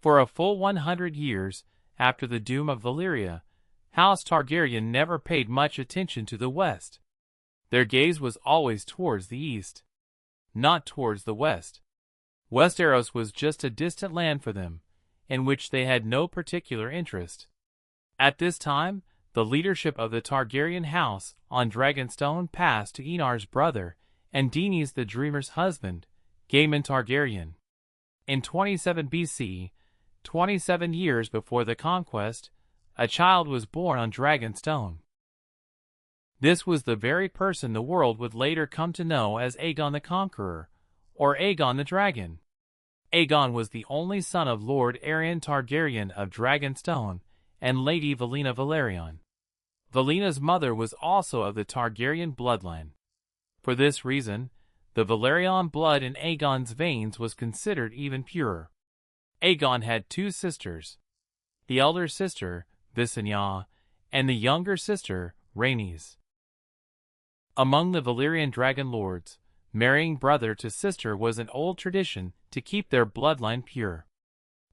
For a full 100 years after the doom of Valyria, House Targaryen never paid much attention to the west. Their gaze was always towards the east, not towards the west. Westeros was just a distant land for them, in which they had no particular interest. At this time, the leadership of the Targaryen house on Dragonstone passed to Aenar's brother and Daenerys the Dreamer's husband, Aemon Targaryen. In 27 BC, 27 years before the Conquest, a child was born on Dragonstone. This was the very person the world would later come to know as Aegon the Conqueror, or Aegon the Dragon. Aegon was the only son of Lord Aeron Targaryen of Dragonstone and Lady Valyna Velaryon. Valyna's mother was also of the Targaryen bloodline. For this reason, the Velaryon blood in Aegon's veins was considered even purer. Aegon had two sisters, the elder sister, Visenya, and the younger sister, Rhaenys. Among the Valyrian dragon lords, marrying brother to sister was an old tradition to keep their bloodline pure.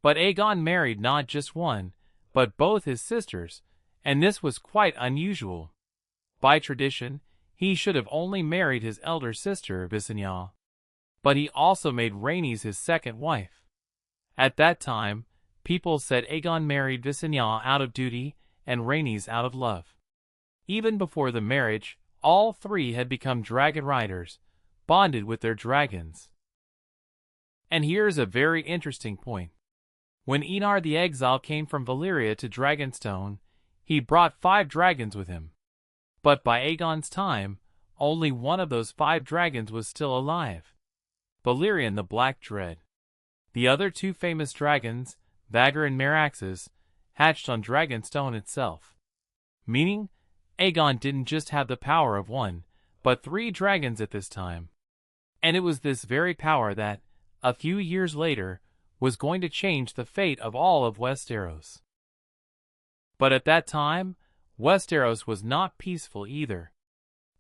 But Aegon married not just one, but both his sisters, and this was quite unusual. By tradition, he should have only married his elder sister, Visenya. But he also made Rhaenys his second wife. At that time, people said Aegon married Visenya out of duty and Rhaenys out of love. Even before the marriage, all three had become dragon riders, bonded with their dragons. And here is a very interesting point. When Aenar the Exile came from Valyria to Dragonstone, he brought 5 dragons with him. But by Aegon's time, only one of those 5 dragons was still alive, Balerion the Black Dread. The other 2 famous dragons, Vhagar and Meraxes, hatched on Dragonstone itself. Meaning, Aegon didn't just have the power of 1, but 3 dragons at this time. And it was this very power that, a few years later, was going to change the fate of all of Westeros. But at that time, Westeros was not peaceful either.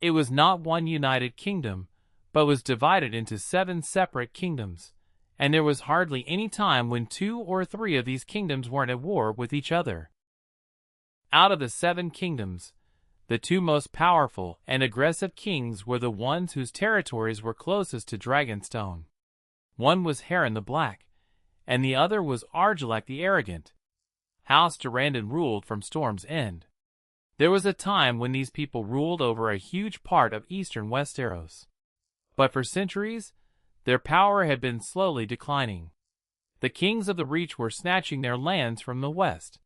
It was not one united kingdom, but was divided into 7 separate kingdoms, and there was hardly any time when 2 or 3 of these kingdoms weren't at war with each other. Out of the 7 kingdoms, the 2 most powerful and aggressive kings were the ones whose territories were closest to Dragonstone. One was Harren the Black, and the other was Argilac the Arrogant. House Durrandon ruled from Storm's End. There was a time when these people ruled over a huge part of eastern Westeros. But for centuries, their power had been slowly declining. The kings of the Reach were snatching their lands from the west.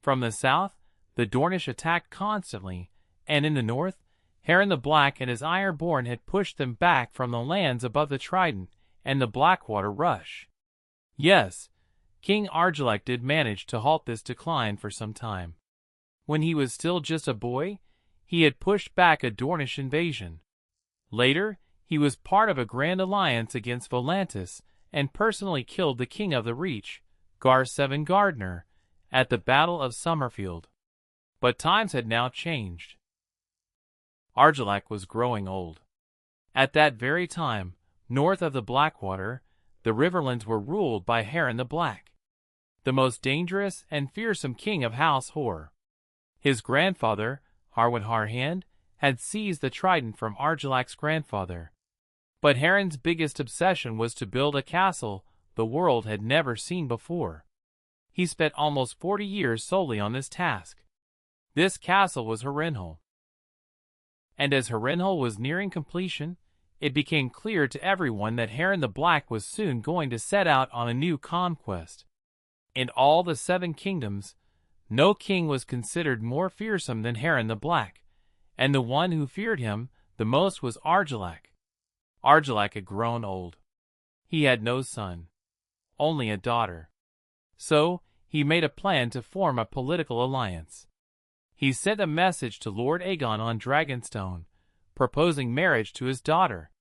From the south, the Dornish attacked constantly, and in the north, Harren the Black and his Ironborn had pushed them back from the lands above the Trident and the Blackwater Rush. Yes, King Argilac did manage to halt this decline for some time. When he was still just a boy, he had pushed back a Dornish invasion. Later, he was part of a grand alliance against Volantis and personally killed the king of the Reach, Gar Seven Gardner, at the Battle of Summerfield. But times had now changed. Argilac was growing old. At that very time, north of the Blackwater, the Riverlands were ruled by Harren the Black, the most dangerous and fearsome king of House Hor. His grandfather, Harwin Harhand, had seized the trident from Argilac's grandfather. But Harren's biggest obsession was to build a castle the world had never seen before. He spent almost 40 years solely on this task. This castle was Harrenhal. And as Harrenhal was nearing completion, it became clear to everyone that Harren the Black was soon going to set out on a new conquest. In all the 7 kingdoms, no king was considered more fearsome than Harren the Black, and the one who feared him the most was Argilac. Argilac had grown old. He had no son, only a daughter. So, he made a plan to form a political alliance. He sent a message to Lord Aegon on Dragonstone, proposing marriage to his daughter.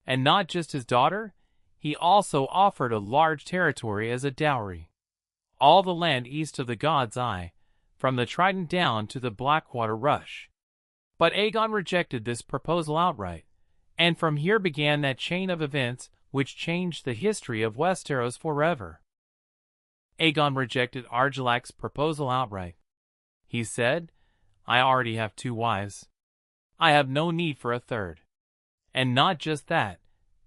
And not just his daughter, he also offered a large territory as a dowry. All the land east of the God's Eye, from the Trident down to the Blackwater Rush. But Aegon rejected this proposal outright, and from here began that chain of events which changed the history of Westeros forever. Aegon rejected Argilac's proposal outright. He said, "I already have 2 wives. I have no need for a third." And not just that,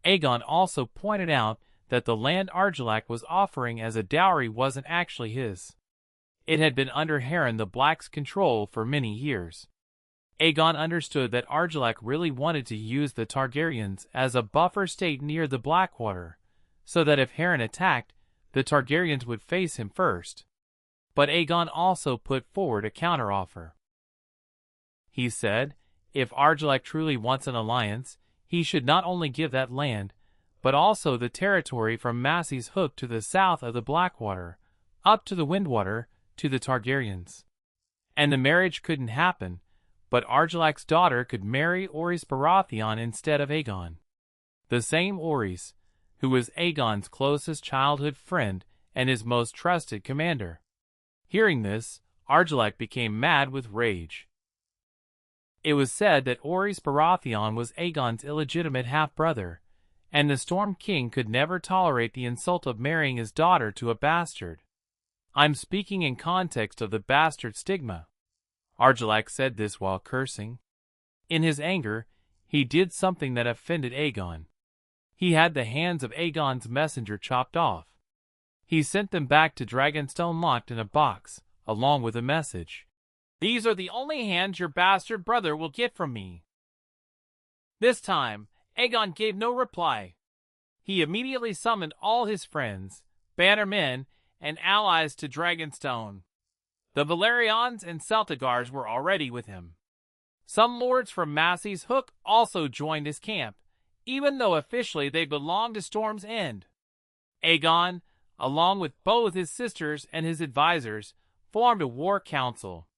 Aegon also pointed out that the land Argilac was offering as a dowry wasn't actually his. It had been under Harren the Black's control for many years. Aegon understood that Argilac really wanted to use the Targaryens as a buffer state near the Blackwater, so that if Harren attacked, the Targaryens would face him first. But Aegon also put forward a counteroffer. He said, if Argilac truly wants an alliance, he should not only give that land, but also the territory from Massey's Hook to the south of the Blackwater, up to the Windwater, to the Targaryens. And the marriage couldn't happen, but Argilac's daughter could marry Orys Baratheon instead of Aegon. The same Orys, who was Aegon's closest childhood friend and his most trusted commander. Hearing this, Argilac became mad with rage. It was said that Orys Baratheon was Aegon's illegitimate half-brother, and the Storm King could never tolerate the insult of marrying his daughter to a bastard. I'm speaking in context of the bastard stigma. Argilac said this while cursing. In his anger, he did something that offended Aegon. He had the hands of Aegon's messenger chopped off. He sent them back to Dragonstone locked in a box, along with a message. "These are the only hands your bastard brother will get from me." This time, Aegon gave no reply. He immediately summoned all his friends, bannermen, and allies to Dragonstone. The Valerians and Celtigars were already with him. Some lords from Massey's Hook also joined his camp, even though officially they belonged to Storm's End. Aegon, along with both his sisters and his advisors, formed a war council.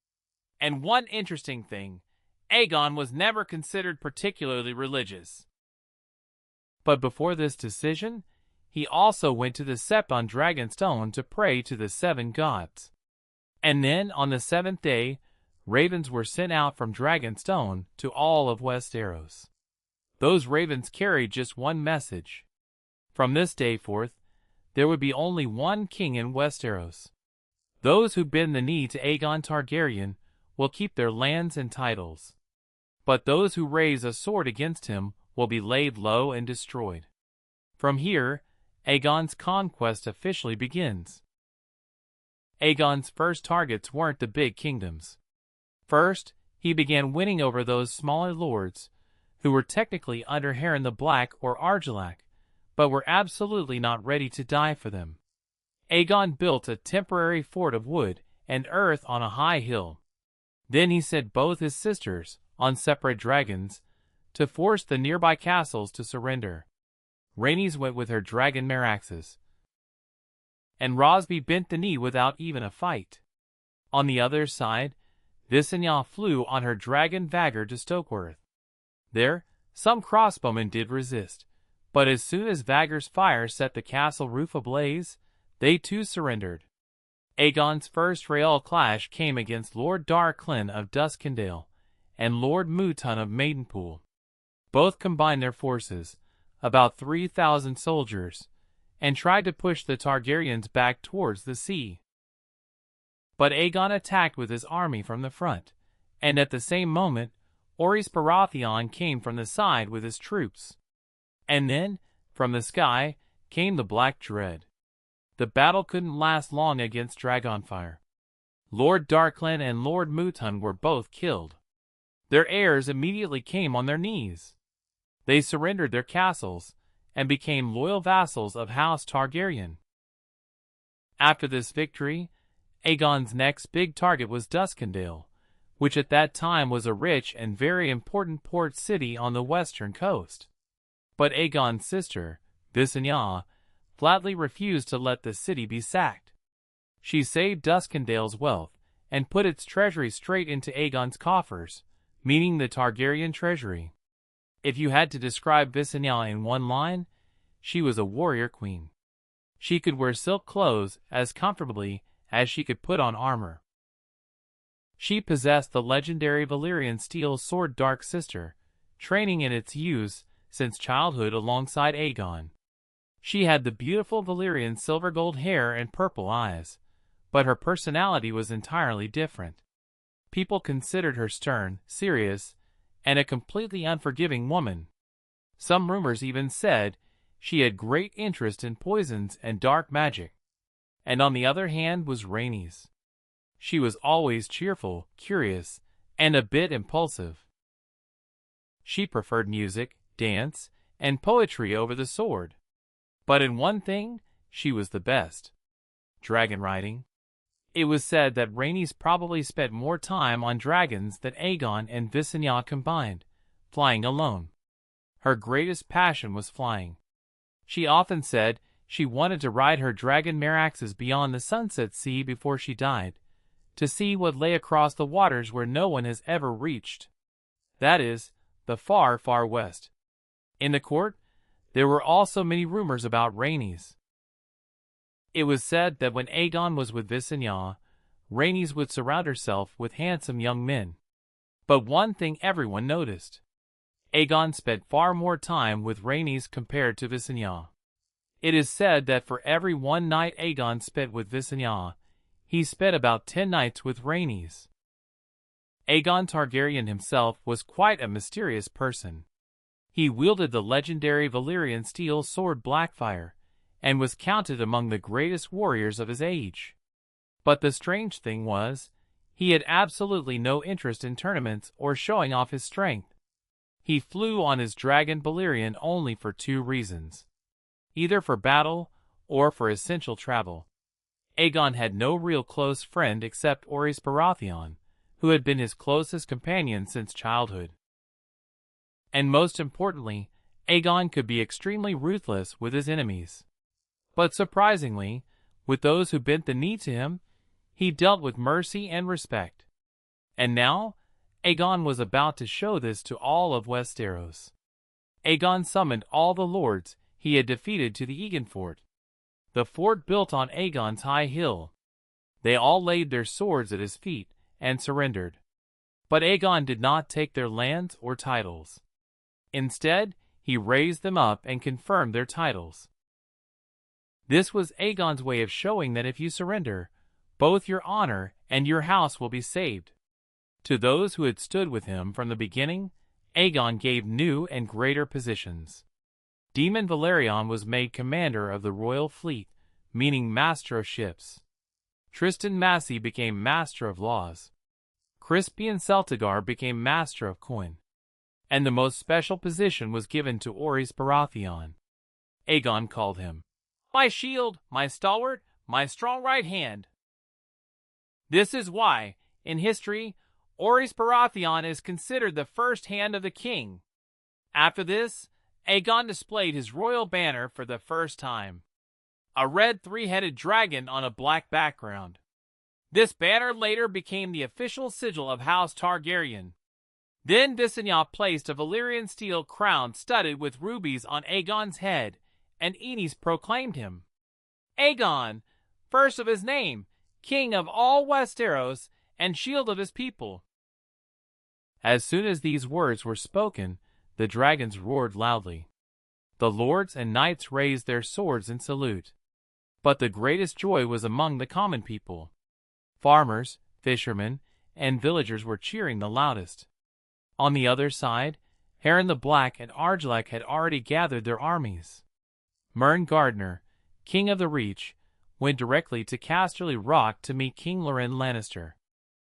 And one interesting thing, Aegon was never considered particularly religious. But before this decision, he also went to the Sept on Dragonstone to pray to the 7 gods. And then, on the 7th day, ravens were sent out from Dragonstone to all of Westeros. Those ravens carried just one message. From this day forth, there would be only one king in Westeros. Those who bend the knee to Aegon Targaryen will keep their lands and titles. But those who raise a sword against him will be laid low and destroyed. From here, Aegon's conquest officially begins. Aegon's first targets weren't the big kingdoms. First, he began winning over those smaller lords, who were technically under Harren the Black or Argilac, but were absolutely not ready to die for them. Aegon built a temporary fort of wood and earth on a high hill. Then he sent both his sisters, on separate dragons, to force the nearby castles to surrender. Rhaenys went with her dragon Meraxes, and Rosby bent the knee without even a fight. On the other side, Visenya flew on her dragon Vagr to Stokeworth. There, some crossbowmen did resist, but as soon as Vagr's fire set the castle roof ablaze, they too surrendered. Aegon's first real clash came against Lord Darklyn of Duskendale and Lord Mouton of Maidenpool. Both combined their forces, about 3,000 soldiers, and tried to push the Targaryens back towards the sea. But Aegon attacked with his army from the front, and at the same moment, Orys Baratheon came from the side with his troops. And then, from the sky, came the Black Dread. The battle couldn't last long against Dragonfire. Lord Darklyn and Lord Mouton were both killed. Their heirs immediately came on their knees. They surrendered their castles, and became loyal vassals of House Targaryen. After this victory, Aegon's next big target was Duskendale, which at that time was a rich and very important port city on the western coast. But Aegon's sister, Visenya, flatly refused to let the city be sacked. She saved Duskendale's wealth and put its treasury straight into Aegon's coffers, meaning the Targaryen treasury. If you had to describe Visenya in one line, she was a warrior queen. She could wear silk clothes as comfortably as she could put on armor. She possessed the legendary Valyrian steel sword Dark Sister, training in its use since childhood alongside Aegon. She had the beautiful Valyrian silver-gold hair and purple eyes, but her personality was entirely different. People considered her stern, serious, and a completely unforgiving woman. Some rumors even said she had great interest in poisons and dark magic. And on the other hand was Rhaenys. She was always cheerful, curious, and a bit impulsive. She preferred music, dance, and poetry over the sword. But in one thing, she was the best: dragon riding. It was said that Rhaenys probably spent more time on dragons than Aegon and Visenya combined, flying alone. Her greatest passion was flying. She often said she wanted to ride her dragon Meraxes beyond the Sunset Sea before she died, to see what lay across the waters where no one has ever reached. That is, the far, far west. In the court, there were also many rumors about Rhaenys. It was said that when Aegon was with Visenya, Rhaenys would surround herself with handsome young men. But one thing everyone noticed: Aegon spent far more time with Rhaenys compared to Visenya. It is said that for every one night Aegon spent with Visenya, he spent about 10 nights with Rhaenys. Aegon Targaryen himself was quite a mysterious person. He wielded the legendary Valyrian steel sword Blackfire, and was counted among the greatest warriors of his age. But the strange thing was, he had absolutely no interest in tournaments or showing off his strength. He flew on his dragon Balerion only for 2 reasons: either for battle or for essential travel. Aegon had no real close friend except Orys Baratheon, who had been his closest companion since childhood. And most importantly, Aegon could be extremely ruthless with his enemies. But surprisingly, with those who bent the knee to him, he dealt with mercy and respect. And now, Aegon was about to show this to all of Westeros. Aegon summoned all the lords he had defeated to the Aegon fort, the fort built on Aegon's high hill. They all laid their swords at his feet and surrendered. But Aegon did not take their lands or titles. Instead, he raised them up and confirmed their titles. This was Aegon's way of showing that if you surrender, both your honor and your house will be saved. To those who had stood with him from the beginning, Aegon gave new and greater positions. Daemon Valerion was made commander of the royal fleet, meaning master of ships. Tristan Massey became master of laws. Crispian Celtigar became master of coin. And the most special position was given to Orys Baratheon. Aegon called him my shield, my stalwart, my strong right hand. This is why, in history, Orys Baratheon is considered the first hand of the king. After this, Aegon displayed his royal banner for the first time: a red 3-headed dragon on a black background. This banner later became the official sigil of House Targaryen. Then Visenya placed a Valyrian steel crown studded with rubies on Aegon's head, and Aenys proclaimed him Aegon, first of his name, king of all Westeros, and shield of his people. As soon as these words were spoken, the dragons roared loudly. The lords and knights raised their swords in salute. But the greatest joy was among the common people. Farmers, fishermen, and villagers were cheering the loudest. On the other side, Harren the Black and Argilac had already gathered their armies. Mern Gardner, king of the Reach, went directly to Casterly Rock to meet King Loren Lannister.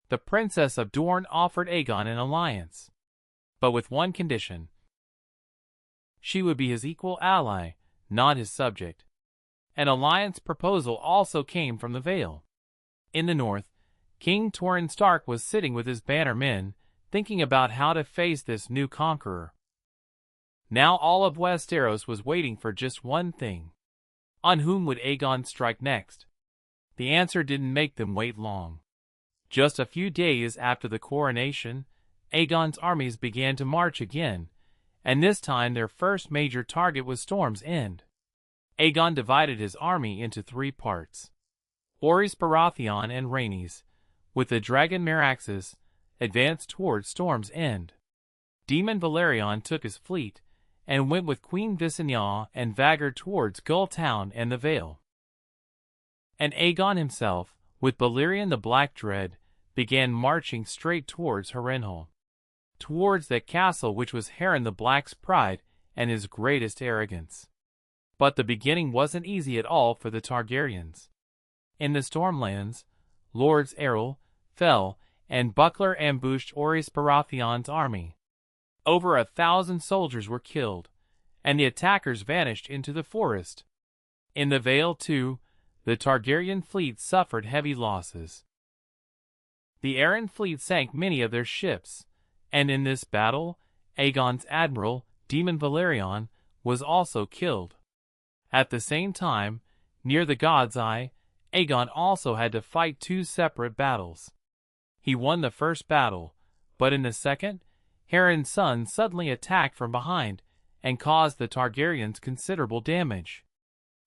The Princess of Dorne offered Aegon an alliance, but with one condition: she would be his equal ally, not his subject. An alliance proposal also came from the Vale. In the north, King Torrhen Stark was sitting with his banner men, thinking about how to face this new conqueror. Now all of Westeros was waiting for just one thing: on whom would Aegon strike next? The answer didn't make them wait long. Just a few days after the coronation, Aegon's armies began to march again, and this time their first major target was Storm's End. Aegon divided his army into 3 parts. Orys Baratheon and Rhaenys, with the dragon Meraxes, advanced towards Storm's End. Daemon Valerion took his fleet, and went with Queen Visenya and Vagr towards Gull Town and the Vale. And Aegon himself, with Balerion the Black Dread, began marching straight towards Harrenhal, towards that castle which was Harren the Black's pride and his greatest arrogance. But the beginning wasn't easy at all for the Targaryens. In the Stormlands, Lords Errol, Fell, and Buckler ambushed Orys Baratheon's army. Over 1,000 soldiers were killed, and the attackers vanished into the forest. In the Vale, too, the Targaryen fleet suffered heavy losses. The Arryn fleet sank many of their ships, and in this battle, Aegon's admiral, Daemon Valerion, was also killed. At the same time, near the God's Eye, Aegon also had to fight 2 separate battles. He won the first battle, but in the second, Harren's son suddenly attacked from behind and caused the Targaryens considerable damage.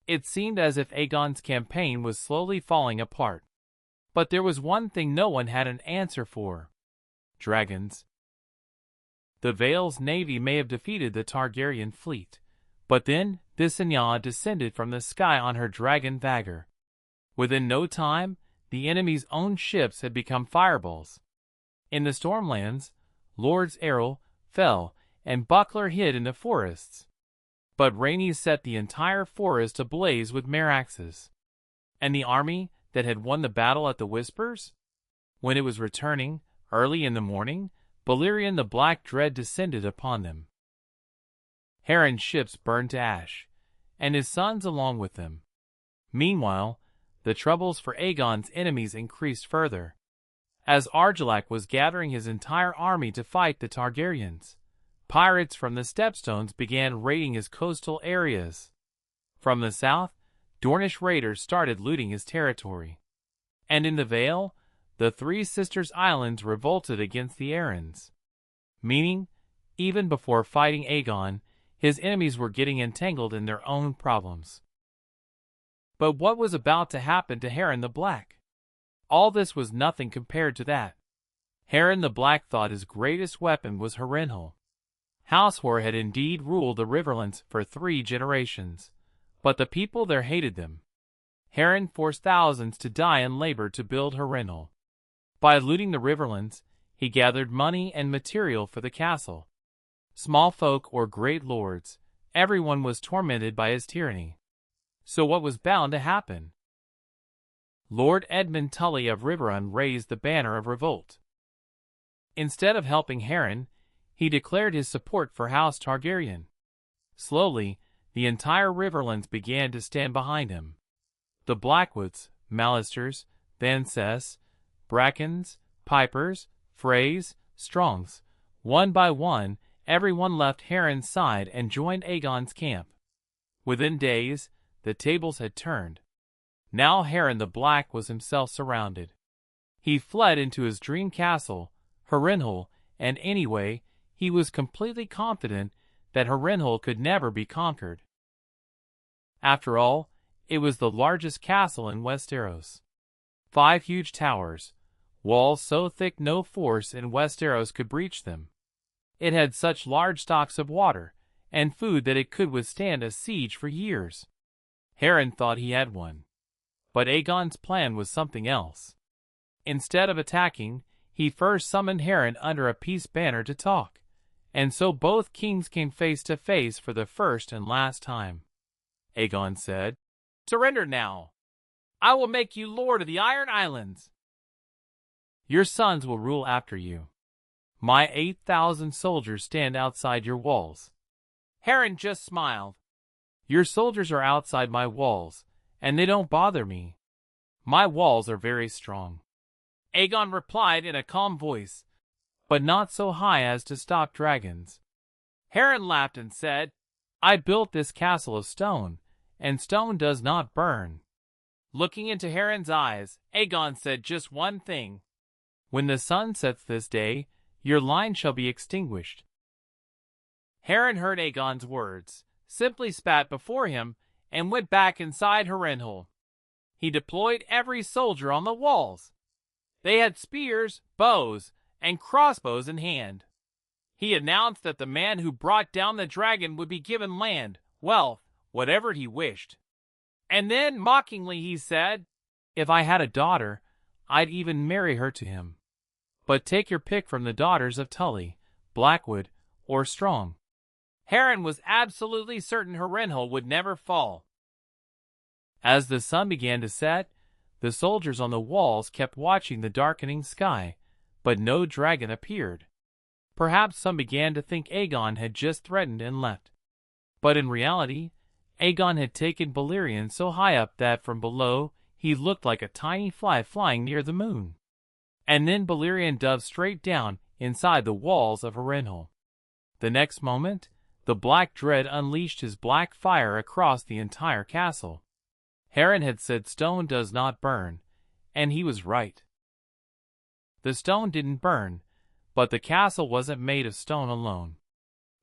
It seemed as if Aegon's campaign was slowly falling apart. But there was one thing no one had an answer for: dragons. The Vale's navy may have defeated the Targaryen fleet, but then Visenya descended from the sky on her dragon Vagr. Within no time, the enemy's own ships had become fireballs. In the Stormlands, Lords Errol, Fell, and Buckler hid in the forests. But Rhaenys set the entire forest ablaze with meraxes. And the army that had won the battle at the Whispers? When it was returning, early in the morning, Balerion the Black Dread descended upon them. Harren's ships burned to ash, and his sons along with them. Meanwhile, the troubles for Aegon's enemies increased further, as Argilac was gathering his entire army to fight the Targaryens. Pirates from the Stepstones began raiding his coastal areas. From the south, Dornish raiders started looting his territory. And in the Vale, the Three Sisters Islands revolted against the Arryns. Meaning, even before fighting Aegon, his enemies were getting entangled in their own problems. But what was about to happen to Harren the Black? All this was nothing compared to that. Harren the Black thought his greatest weapon was Harrenhal. Househor had indeed ruled the Riverlands for 3 generations, but the people there hated them. Harren forced thousands to die in labor to build Harrenhal. By looting the Riverlands, he gathered money and material for the castle. Small folk or great lords, everyone was tormented by his tyranny. So what was bound to happen? Lord Edmund Tully of Riverrun raised the banner of revolt. Instead of helping Harren, he declared his support for House Targaryen. Slowly, the entire Riverlands began to stand behind him. The Blackwoods, Malisters, Van Cess, Brackens, Pipers, Freys, Strongs, one by one, everyone left Harren's side and joined Aegon's camp. Within days, the tables had turned. Now Harren the Black was himself surrounded. He fled into his dream castle, Harrenhal, and anyway, he was completely confident that Harrenhal could never be conquered. After all, it was the largest castle in Westeros. 5 huge towers, walls so thick no force in Westeros could breach them. It had such large stocks of water and food that it could withstand a siege for years. Harren thought he had one. But Aegon's plan was something else. Instead of attacking, he first summoned Harren under a peace banner to talk, and so both kings came face to face for the first and last time. Aegon said, "Surrender now. I will make you lord of the Iron Islands. Your sons will rule after you. My 8,000 soldiers stand outside your walls." Harren just smiled. "Your soldiers are outside my walls, and they don't bother me. My walls are very strong." Aegon replied in a calm voice, but not so high as to stop dragons. Harren laughed and said, "I built this castle of stone, and stone does not burn." Looking into Harren's eyes, Aegon said just one thing: "When the sun sets this day, your line shall be extinguished." Harren heard Aegon's words, simply spat before him, and went back inside Harrenhal. He deployed every soldier on the walls. They had spears, bows, and crossbows in hand. He announced that the man who brought down the dragon would be given land, wealth, whatever he wished. And then, mockingly, he said, "If I had a daughter, I'd even marry her to him. But take your pick from the daughters of Tully, Blackwood, or Strong." Harren was absolutely certain Harrenhal would never fall. As the sun began to set, the soldiers on the walls kept watching the darkening sky, but no dragon appeared. Perhaps some began to think Aegon had just threatened and left. But in reality, Aegon had taken Balerion so high up that from below he looked like a tiny fly flying near the moon. And then Balerion dove straight down inside the walls of Harrenhal. The next moment, the Black Dread unleashed his black fire across the entire castle. Harren had said stone does not burn, and he was right. The stone didn't burn, but the castle wasn't made of stone alone.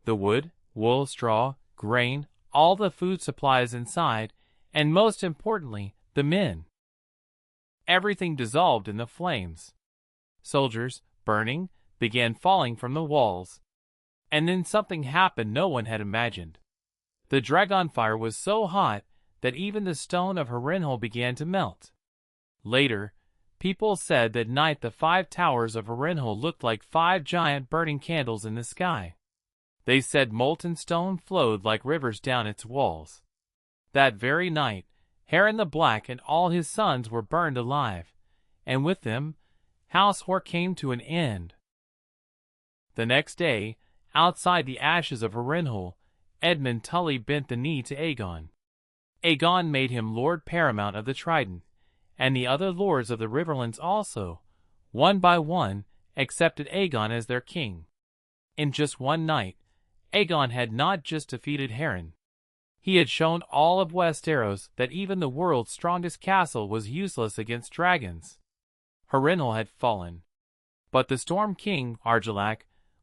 The wood, wool, straw, grain, all the food supplies inside, and most importantly, the men. Everything dissolved in the flames. Soldiers, burning, began falling from the walls. And then something happened no one had imagined. The dragon fire was so hot that even the stone of Harrenhal began to melt. Later, people said that night the 5 towers of Harrenhal looked like 5 giant burning candles in the sky. They said molten stone flowed like rivers down its walls. That very night, Harren the Black and all his sons were burned alive, and with them, House Hor came to an end. The next day, outside the ashes of Harrenhal, Edmund Tully bent the knee to Aegon. Aegon made him Lord Paramount of the Trident, and the other lords of the Riverlands also, one by one, accepted Aegon as their king. In just one night, Aegon had not just defeated Harren. He had shown all of Westeros that even the world's strongest castle was useless against dragons. Harrenhal had fallen. But the Storm King, Argilac,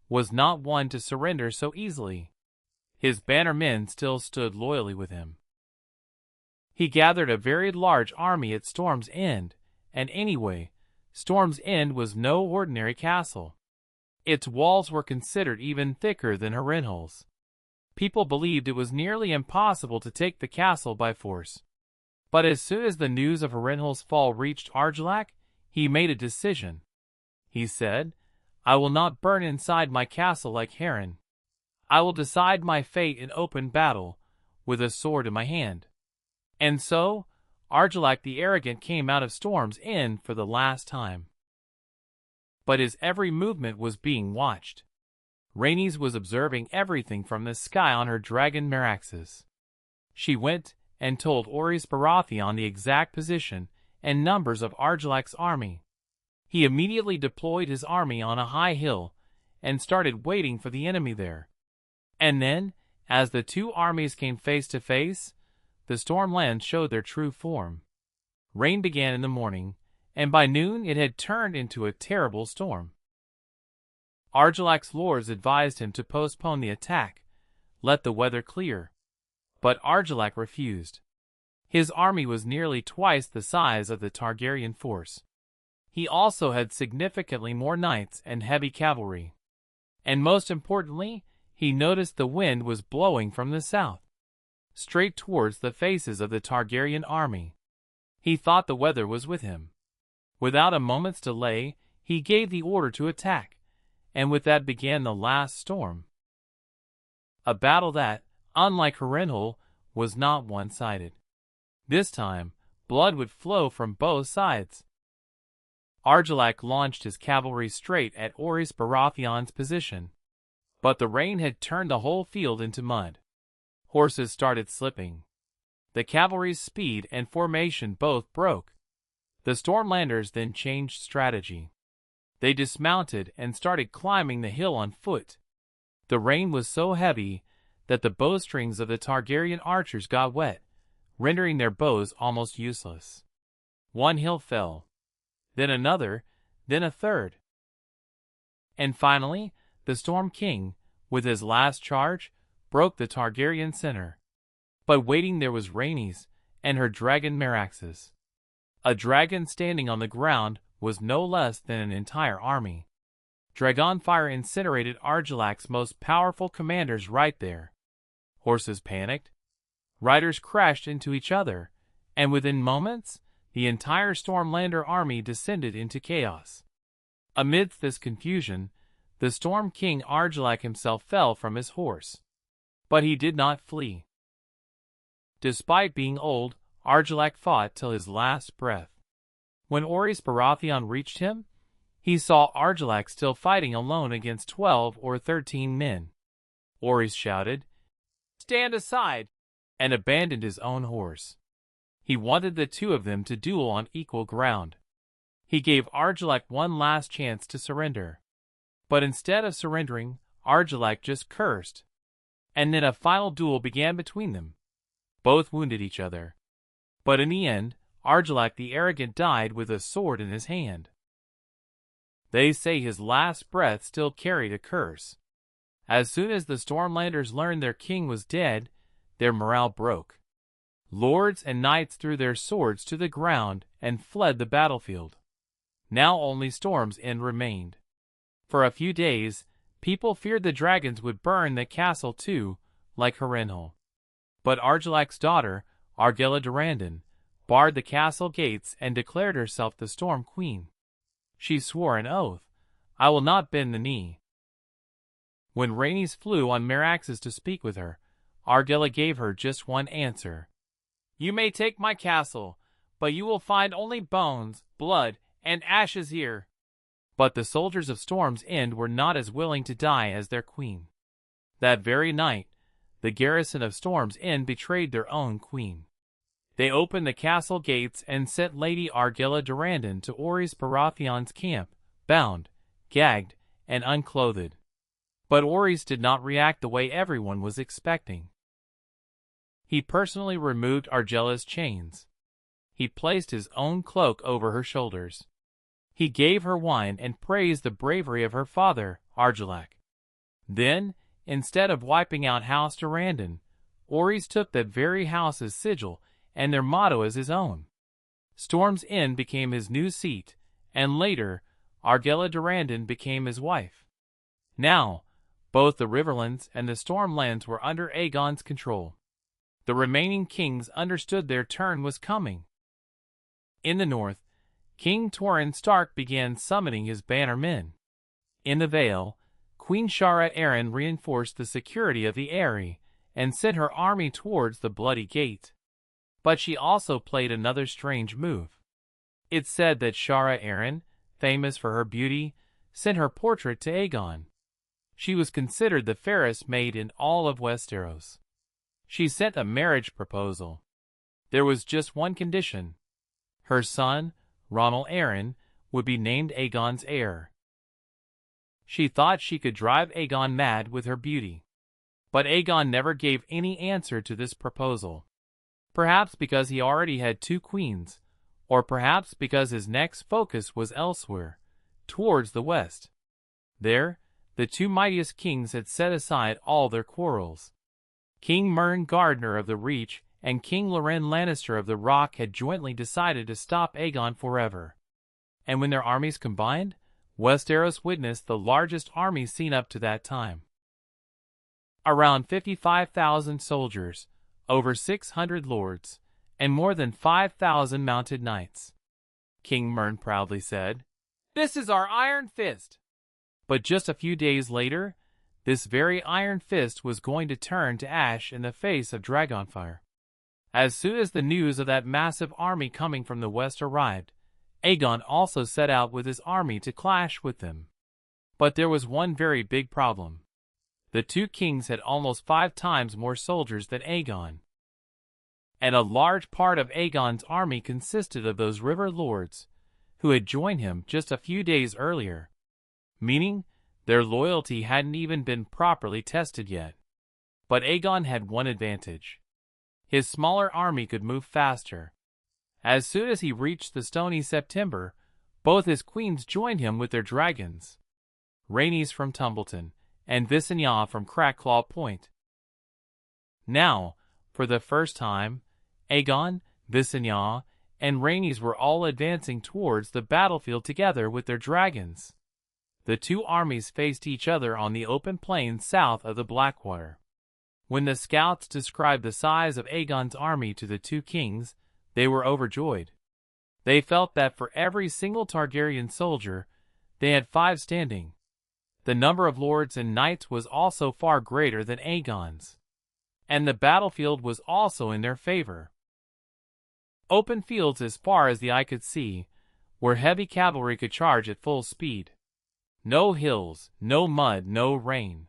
was not one to surrender so easily. His banner men still stood loyally with him. He gathered a very large army at Storm's End, and anyway, Storm's End was no ordinary castle. Its walls were considered even thicker than Harrenhal's. People believed it was nearly impossible to take the castle by force. But as soon as the news of Harrenhal's fall reached Argilac, he made a decision. He said, "I will not burn inside my castle like Harren. I will decide my fate in open battle, with a sword in my hand." And so, Argilac the Arrogant came out of Storm's End for the last time. But his every movement was being watched. Rhaenys was observing everything from the sky on her dragon Meraxes. She went and told Orys Baratheon the exact position and numbers of Argilac's army. He immediately deployed his army on a high hill and started waiting for the enemy there. And then, as the two armies came face to face, the Stormlands showed their true form. Rain began in the morning, and by noon it had turned into a terrible storm. Argilac's lords advised him to postpone the attack, let the weather clear. But Argilac refused. His army was nearly twice the size of the Targaryen force. He also had significantly more knights and heavy cavalry. And most importantly, he noticed the wind was blowing from the south, straight towards the faces of the Targaryen army. He thought the weather was with him. Without a moment's delay, he gave the order to attack, and with that began the last storm. A battle that, unlike Harrenhal, was not one-sided. This time, blood would flow from both sides. Argilac launched his cavalry straight at Orys Baratheon's position. But the rain had turned the whole field into mud. Horses started slipping. The cavalry's speed and formation both broke. The Stormlanders then changed strategy. They dismounted and started climbing the hill on foot. The rain was so heavy that the bowstrings of the Targaryen archers got wet, rendering their bows almost useless. One hill fell, then another, then a third. And finally, the Storm King, with his last charge, broke the Targaryen center. But waiting there was Rhaenys and her dragon Meraxes. A dragon standing on the ground was no less than an entire army. Dragonfire incinerated Argilac's most powerful commanders right there. Horses panicked, riders crashed into each other, and within moments, the entire Stormlander army descended into chaos. Amidst this confusion, the Storm King Argilac himself fell from his horse. But he did not flee. Despite being old, Argilac fought till his last breath. When Orys Baratheon reached him, he saw Argilac still fighting alone against 12 or 13 men. Orys shouted, "Stand aside!" and abandoned his own horse. He wanted the two of them to duel on equal ground. He gave Argilac one last chance to surrender. But instead of surrendering, Argilac just cursed. And then a final duel began between them. Both wounded each other. But in the end, Argilac the Arrogant died with a sword in his hand. They say his last breath still carried a curse. As soon as the Stormlanders learned their king was dead, their morale broke. Lords and knights threw their swords to the ground and fled the battlefield. Now only Storm's End remained. For a few days, people feared the dragons would burn the castle too, like Harrenhal. But Argilac's daughter, Argella Durrandon, barred the castle gates and declared herself the Storm Queen. She swore an oath, "I will not bend the knee." When Rhaenys flew on Meraxes to speak with her, Argella gave her just one answer. "You may take my castle, but you will find only bones, blood, and ashes here." But the soldiers of Storm's End were not as willing to die as their queen. That very night, the garrison of Storm's End betrayed their own queen. They opened the castle gates and sent Lady Argella Durrandon to Orys Baratheon's camp, bound, gagged, and unclothed. But Orys did not react the way everyone was expecting. He personally removed Argella's chains. He placed his own cloak over her shoulders. He gave her wine and praised the bravery of her father, Argilac. Then, instead of wiping out House Durrandon, Orys took that very house's sigil and their motto as his own. Storm's End became his new seat, and later, Argella Durrandon became his wife. Now, both the Riverlands and the Stormlands were under Aegon's control. The remaining kings understood their turn was coming. In the north, King Torrhen Stark began summoning his banner men. In the Vale, Queen Shara Arryn reinforced the security of the Eyrie and sent her army towards the Bloody Gate. But she also played another strange move. It's said that Shara Arryn, famous for her beauty, sent her portrait to Aegon. She was considered the fairest maid in all of Westeros. She sent a marriage proposal. There was just one condition. Her son, Ronald Arryn, would be named Aegon's heir. She thought she could drive Aegon mad with her beauty. But Aegon never gave any answer to this proposal. Perhaps because he already had two queens, or perhaps because his next focus was elsewhere, towards the west. There, the two mightiest kings had set aside all their quarrels. King Mern Gardner of the Reach and King Loren Lannister of the Rock had jointly decided to stop Aegon forever. And when their armies combined, Westeros witnessed the largest army seen up to that time. Around 55,000 soldiers, over 600 lords, and more than 5,000 mounted knights. King Mern proudly said, "This is our Iron Fist." But just a few days later, this very Iron Fist was going to turn to ash in the face of Dragonfire. As soon as the news of that massive army coming from the west arrived, Aegon also set out with his army to clash with them. But there was one very big problem. The two kings had almost 5 times more soldiers than Aegon. And a large part of Aegon's army consisted of those river lords, who had joined him just a few days earlier, meaning their loyalty hadn't even been properly tested yet. But Aegon had one advantage. His smaller army could move faster. As soon as he reached the Stony September, both his queens joined him with their dragons, Rhaenys from Tumbleton and Visenya from Crackclaw Point. Now, for the first time, Aegon, Visenya, and Rhaenys were all advancing towards the battlefield together with their dragons. The two armies faced each other on the open plain south of the Blackwater. When the scouts described the size of Aegon's army to the two kings, they were overjoyed. They felt that for every single Targaryen soldier, they had 5 standing. The number of lords and knights was also far greater than Aegon's, and the battlefield was also in their favor. Open fields as far as the eye could see, where heavy cavalry could charge at full speed. No hills, no mud, no rain.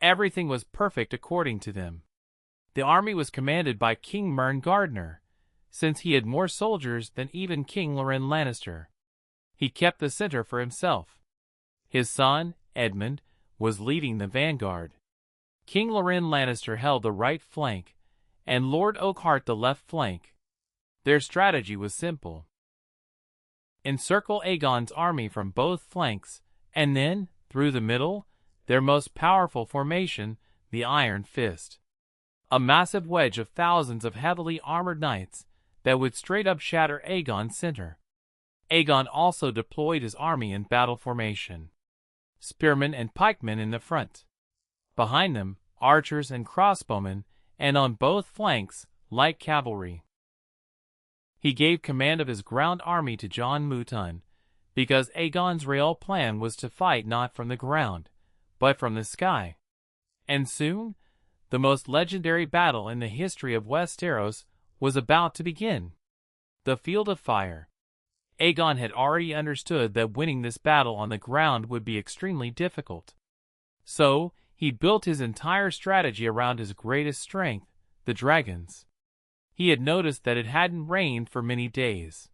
Everything was perfect according to them. The army was commanded by King Mern Gardner, since he had more soldiers than even King Loren Lannister. He kept the center for himself. His son, Edmund, was leading the vanguard. King Loren Lannister held the right flank, and Lord Oakhart the left flank. Their strategy was simple. Encircle Aegon's army from both flanks, and then, through the middle, their most powerful formation, the Iron Fist. A massive wedge of thousands of heavily armored knights that would straight up shatter Aegon's center. Aegon also deployed his army in battle formation. Spearmen and pikemen in the front. Behind them, archers and crossbowmen, and on both flanks, light cavalry. He gave command of his ground army to Jon Mouton, because Aegon's real plan was to fight not from the ground, but from the sky. And soon, the most legendary battle in the history of Westeros was about to begin. The Field of Fire. Aegon had already understood that winning this battle on the ground would be extremely difficult. So, he built his entire strategy around his greatest strength, the dragons. He had noticed that it hadn't rained for many days.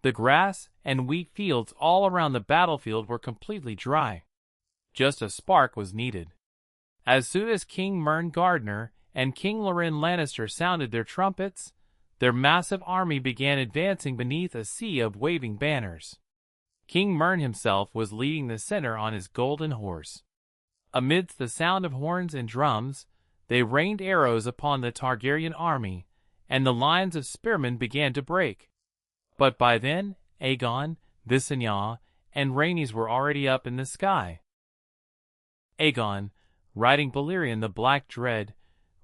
The grass and wheat fields all around the battlefield were completely dry. Just a spark was needed. As soon as King Mern Gardner and King Loren Lannister sounded their trumpets, their massive army began advancing beneath a sea of waving banners. King Mern himself was leading the center on his golden horse. Amidst the sound of horns and drums, they rained arrows upon the Targaryen army, and the lines of spearmen began to break. But by then, Aegon, Visenya, and Rhaenys were already up in the sky. Aegon, riding Balerion the Black Dread,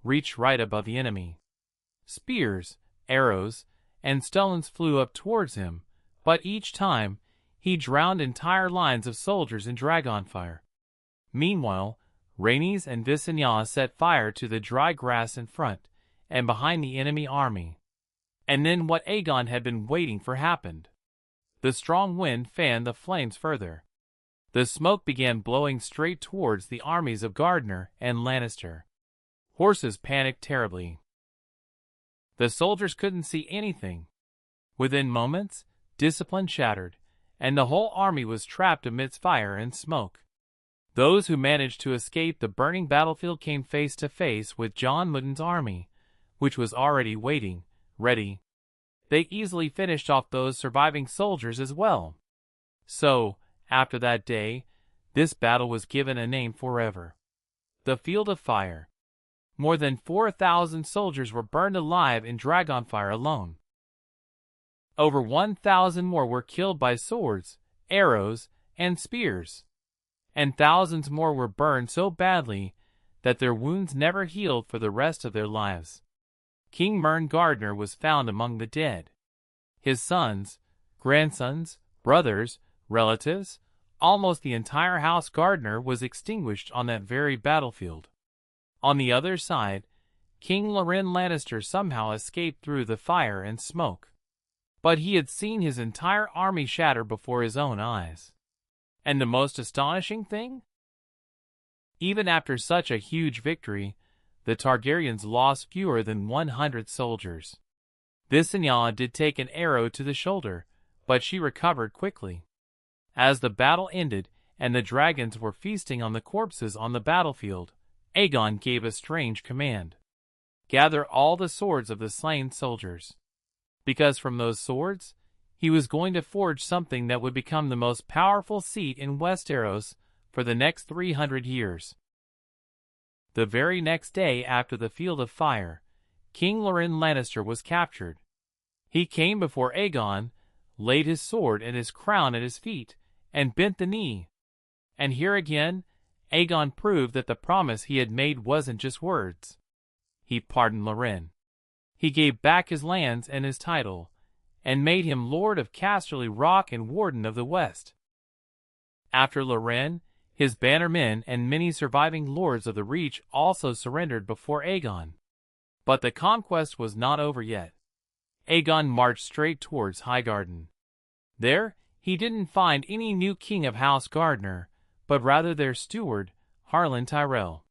reached right above the enemy. Spears, arrows, and stones flew up towards him, but each time, he drowned entire lines of soldiers in dragonfire. Meanwhile, Rhaenys and Visenya set fire to the dry grass in front and behind the enemy army. And then what Aegon had been waiting for happened. The strong wind fanned the flames further. The smoke began blowing straight towards the armies of Gardner and Lannister. Horses panicked terribly. The soldiers couldn't see anything. Within moments, discipline shattered, and the whole army was trapped amidst fire and smoke. Those who managed to escape the burning battlefield came face to face with Jon Mouton's army, which was already waiting, ready. They easily finished off those surviving soldiers as well. So, after that day, this battle was given a name forever. The Field of Fire. More than 4,000 soldiers were burned alive in dragonfire alone. Over 1,000 more were killed by swords, arrows, and spears. And thousands more were burned so badly that their wounds never healed for the rest of their lives. King Mern Gardner was found among the dead. His sons, grandsons, brothers, relatives, almost the entire House Gardner was extinguished on that very battlefield. On the other side, King Loren Lannister somehow escaped through the fire and smoke. But he had seen his entire army shatter before his own eyes. And the most astonishing thing? Even after such a huge victory, the Targaryens lost fewer than 100 soldiers. Visenya did take an arrow to the shoulder, but she recovered quickly. As the battle ended and the dragons were feasting on the corpses on the battlefield, Aegon gave a strange command. Gather all the swords of the slain soldiers. Because from those swords, he was going to forge something that would become the most powerful seat in Westeros for the next 300 years. The very next day after the Field of Fire, King Loren Lannister was captured. He came before Aegon, laid his sword and his crown at his feet, and bent the knee. And here again, Aegon proved that the promise he had made wasn't just words. He pardoned Loren. He gave back his lands and his title, and made him Lord of Casterly Rock and Warden of the West. After Loren, his bannermen and many surviving lords of the Reach also surrendered before Aegon. But the conquest was not over yet. Aegon marched straight towards Highgarden. There, he didn't find any new king of House Gardner, but rather their steward, Harlan Tyrell.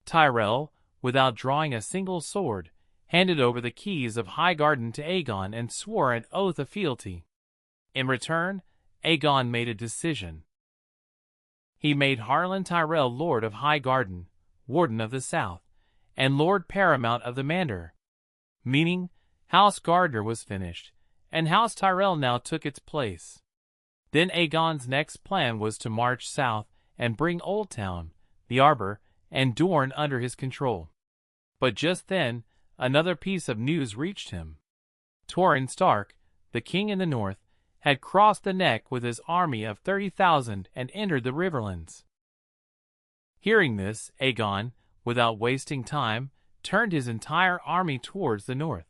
Tyrell, without drawing a single sword, handed over the keys of Highgarden to Aegon and swore an oath of fealty. In return, Aegon made a decision. He made Harlan Tyrell Lord of Highgarden, Warden of the South, and Lord Paramount of the Manor, meaning House Gardner was finished, and House Tyrell now took its place. Then Aegon's next plan was to march south and bring Oldtown, the Arbor, and Dorne under his control. But just then, another piece of news reached him. Torrhen Stark, the king in the north, had crossed the Neck with his army of 30,000 and entered the Riverlands. Hearing this, Aegon, without wasting time, turned his entire army towards the north.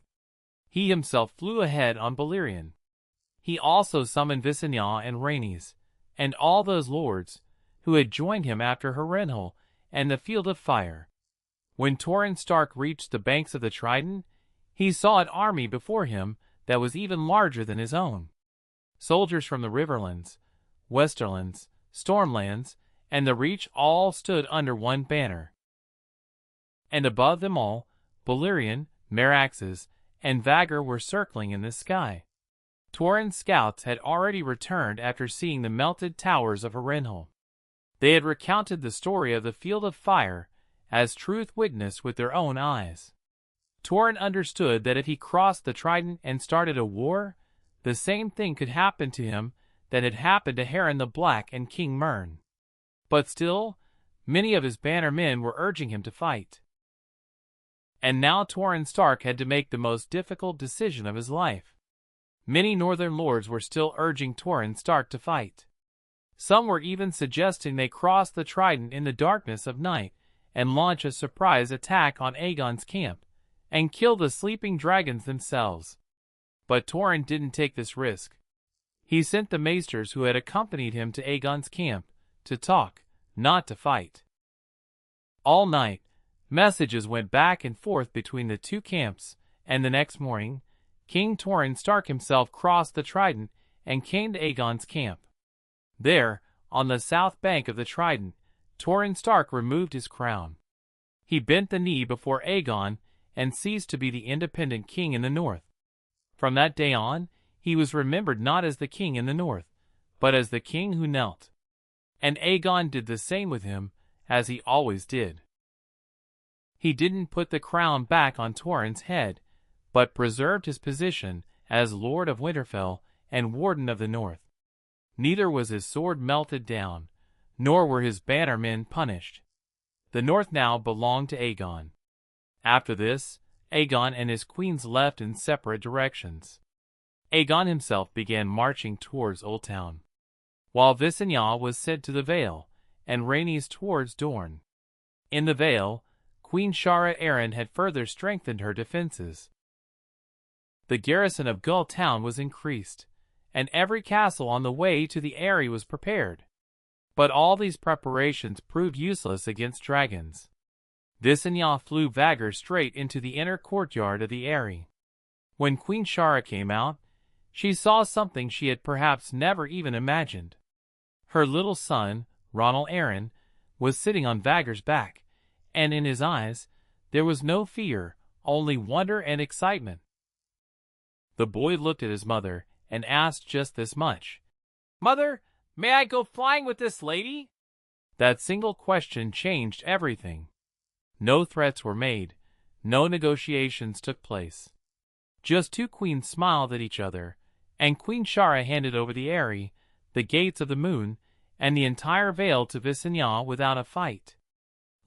He himself flew ahead on Balerion. He also summoned Visenya and Rhaenys, and all those lords who had joined him after Harrenhal and the Field of Fire. When Torrhen Stark reached the banks of the Trident, he saw an army before him that was even larger than his own. Soldiers from the Riverlands, Westerlands, Stormlands, and the Reach all stood under one banner. And above them all, Balerion, Meraxes, and Vhagar were circling in the sky. Torrhen's scouts had already returned after seeing the melted towers of Harrenhal. They had recounted the story of the Field of Fire as truth witnessed with their own eyes. Torrhen understood that if he crossed the Trident and started a war, the same thing could happen to him that had happened to Harren the Black and King Mern. But still, many of his banner men were urging him to fight. And now Torrhen Stark had to make the most difficult decision of his life. Many northern lords were still urging Torrhen Stark to fight. Some were even suggesting they cross the Trident in the darkness of night and launch a surprise attack on Aegon's camp, and kill the sleeping dragons themselves. But Torrhen didn't take this risk. He sent the maesters who had accompanied him to Aegon's camp to talk, not to fight. All night, messages went back and forth between the two camps, and the next morning, King Torrhen Stark himself crossed the Trident and came to Aegon's camp. There, on the south bank of the Trident, Torrhen Stark removed his crown. He bent the knee before Aegon and ceased to be the independent king in the north. From that day on, he was remembered not as the king in the north, but as the king who knelt. And Aegon did the same with him, as he always did. He didn't put the crown back on Torrhen's head, but preserved his position as Lord of Winterfell and Warden of the North. Neither was his sword melted down, nor were his bannermen punished. The North now belonged to Aegon. After this, Aegon and his queens left in separate directions. Aegon himself began marching towards Oldtown, while Visenya was sent to the Vale, and Rhaenys towards Dorne. In the Vale, Queen Shara Arryn had further strengthened her defenses. The garrison of Gull Town was increased, and every castle on the way to the Eyrie was prepared. But all these preparations proved useless against dragons. Visenya flew Vhagar straight into the inner courtyard of the Eyrie. When Queen Shara came out, she saw something she had perhaps never even imagined. Her little son, Ronald Arryn, was sitting on Vhagar's back, and in his eyes there was no fear, only wonder and excitement. The boy looked at his mother and asked just this much. "Mother, may I go flying with this lady?" That single question changed everything. No threats were made, no negotiations took place. Just two queens smiled at each other, and Queen Shara handed over the Eyrie, the gates of the moon, and the entire Vale to Visenya without a fight.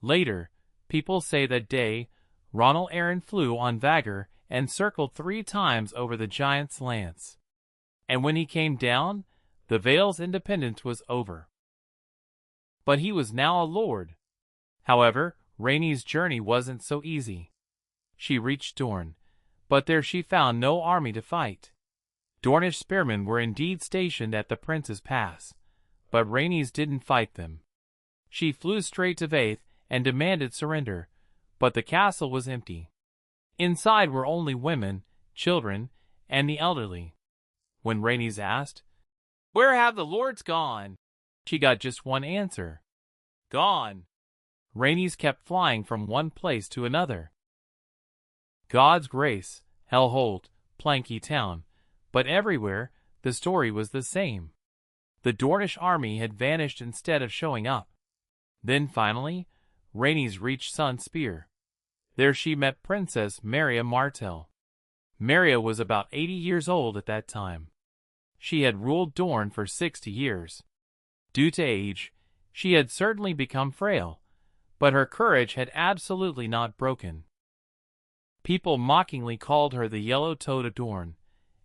Later, people say that day, Ronald Arryn flew on Vhagar and circled 3 times over the giant's lance. And when he came down, The Vale's independence was over. But he was now a lord. However, Rhaenys' journey wasn't so easy. She reached Dorne, but there she found no army to fight. Dornish spearmen were indeed stationed at the Prince's Pass, but Rhaenys didn't fight them. She flew straight to Vaith and demanded surrender, but the castle was empty. Inside were only women, children, and the elderly. When Rhaenys asked, "Where have the lords gone?" she got just one answer: "Gone." Rhaenys kept flying from one place to another. God's Grace, Hellholt, Planky Town, but everywhere the story was the same. The Dornish army had vanished instead of showing up. Then finally, Rhaenys reached Sunspear. There she met Princess Marya Martell. Marya was about 80 years old at that time. She had ruled Dorne for 60 years. Due to age, she had certainly become frail, but her courage had absolutely not broken. People mockingly called her the Yellow Toad of Dorne,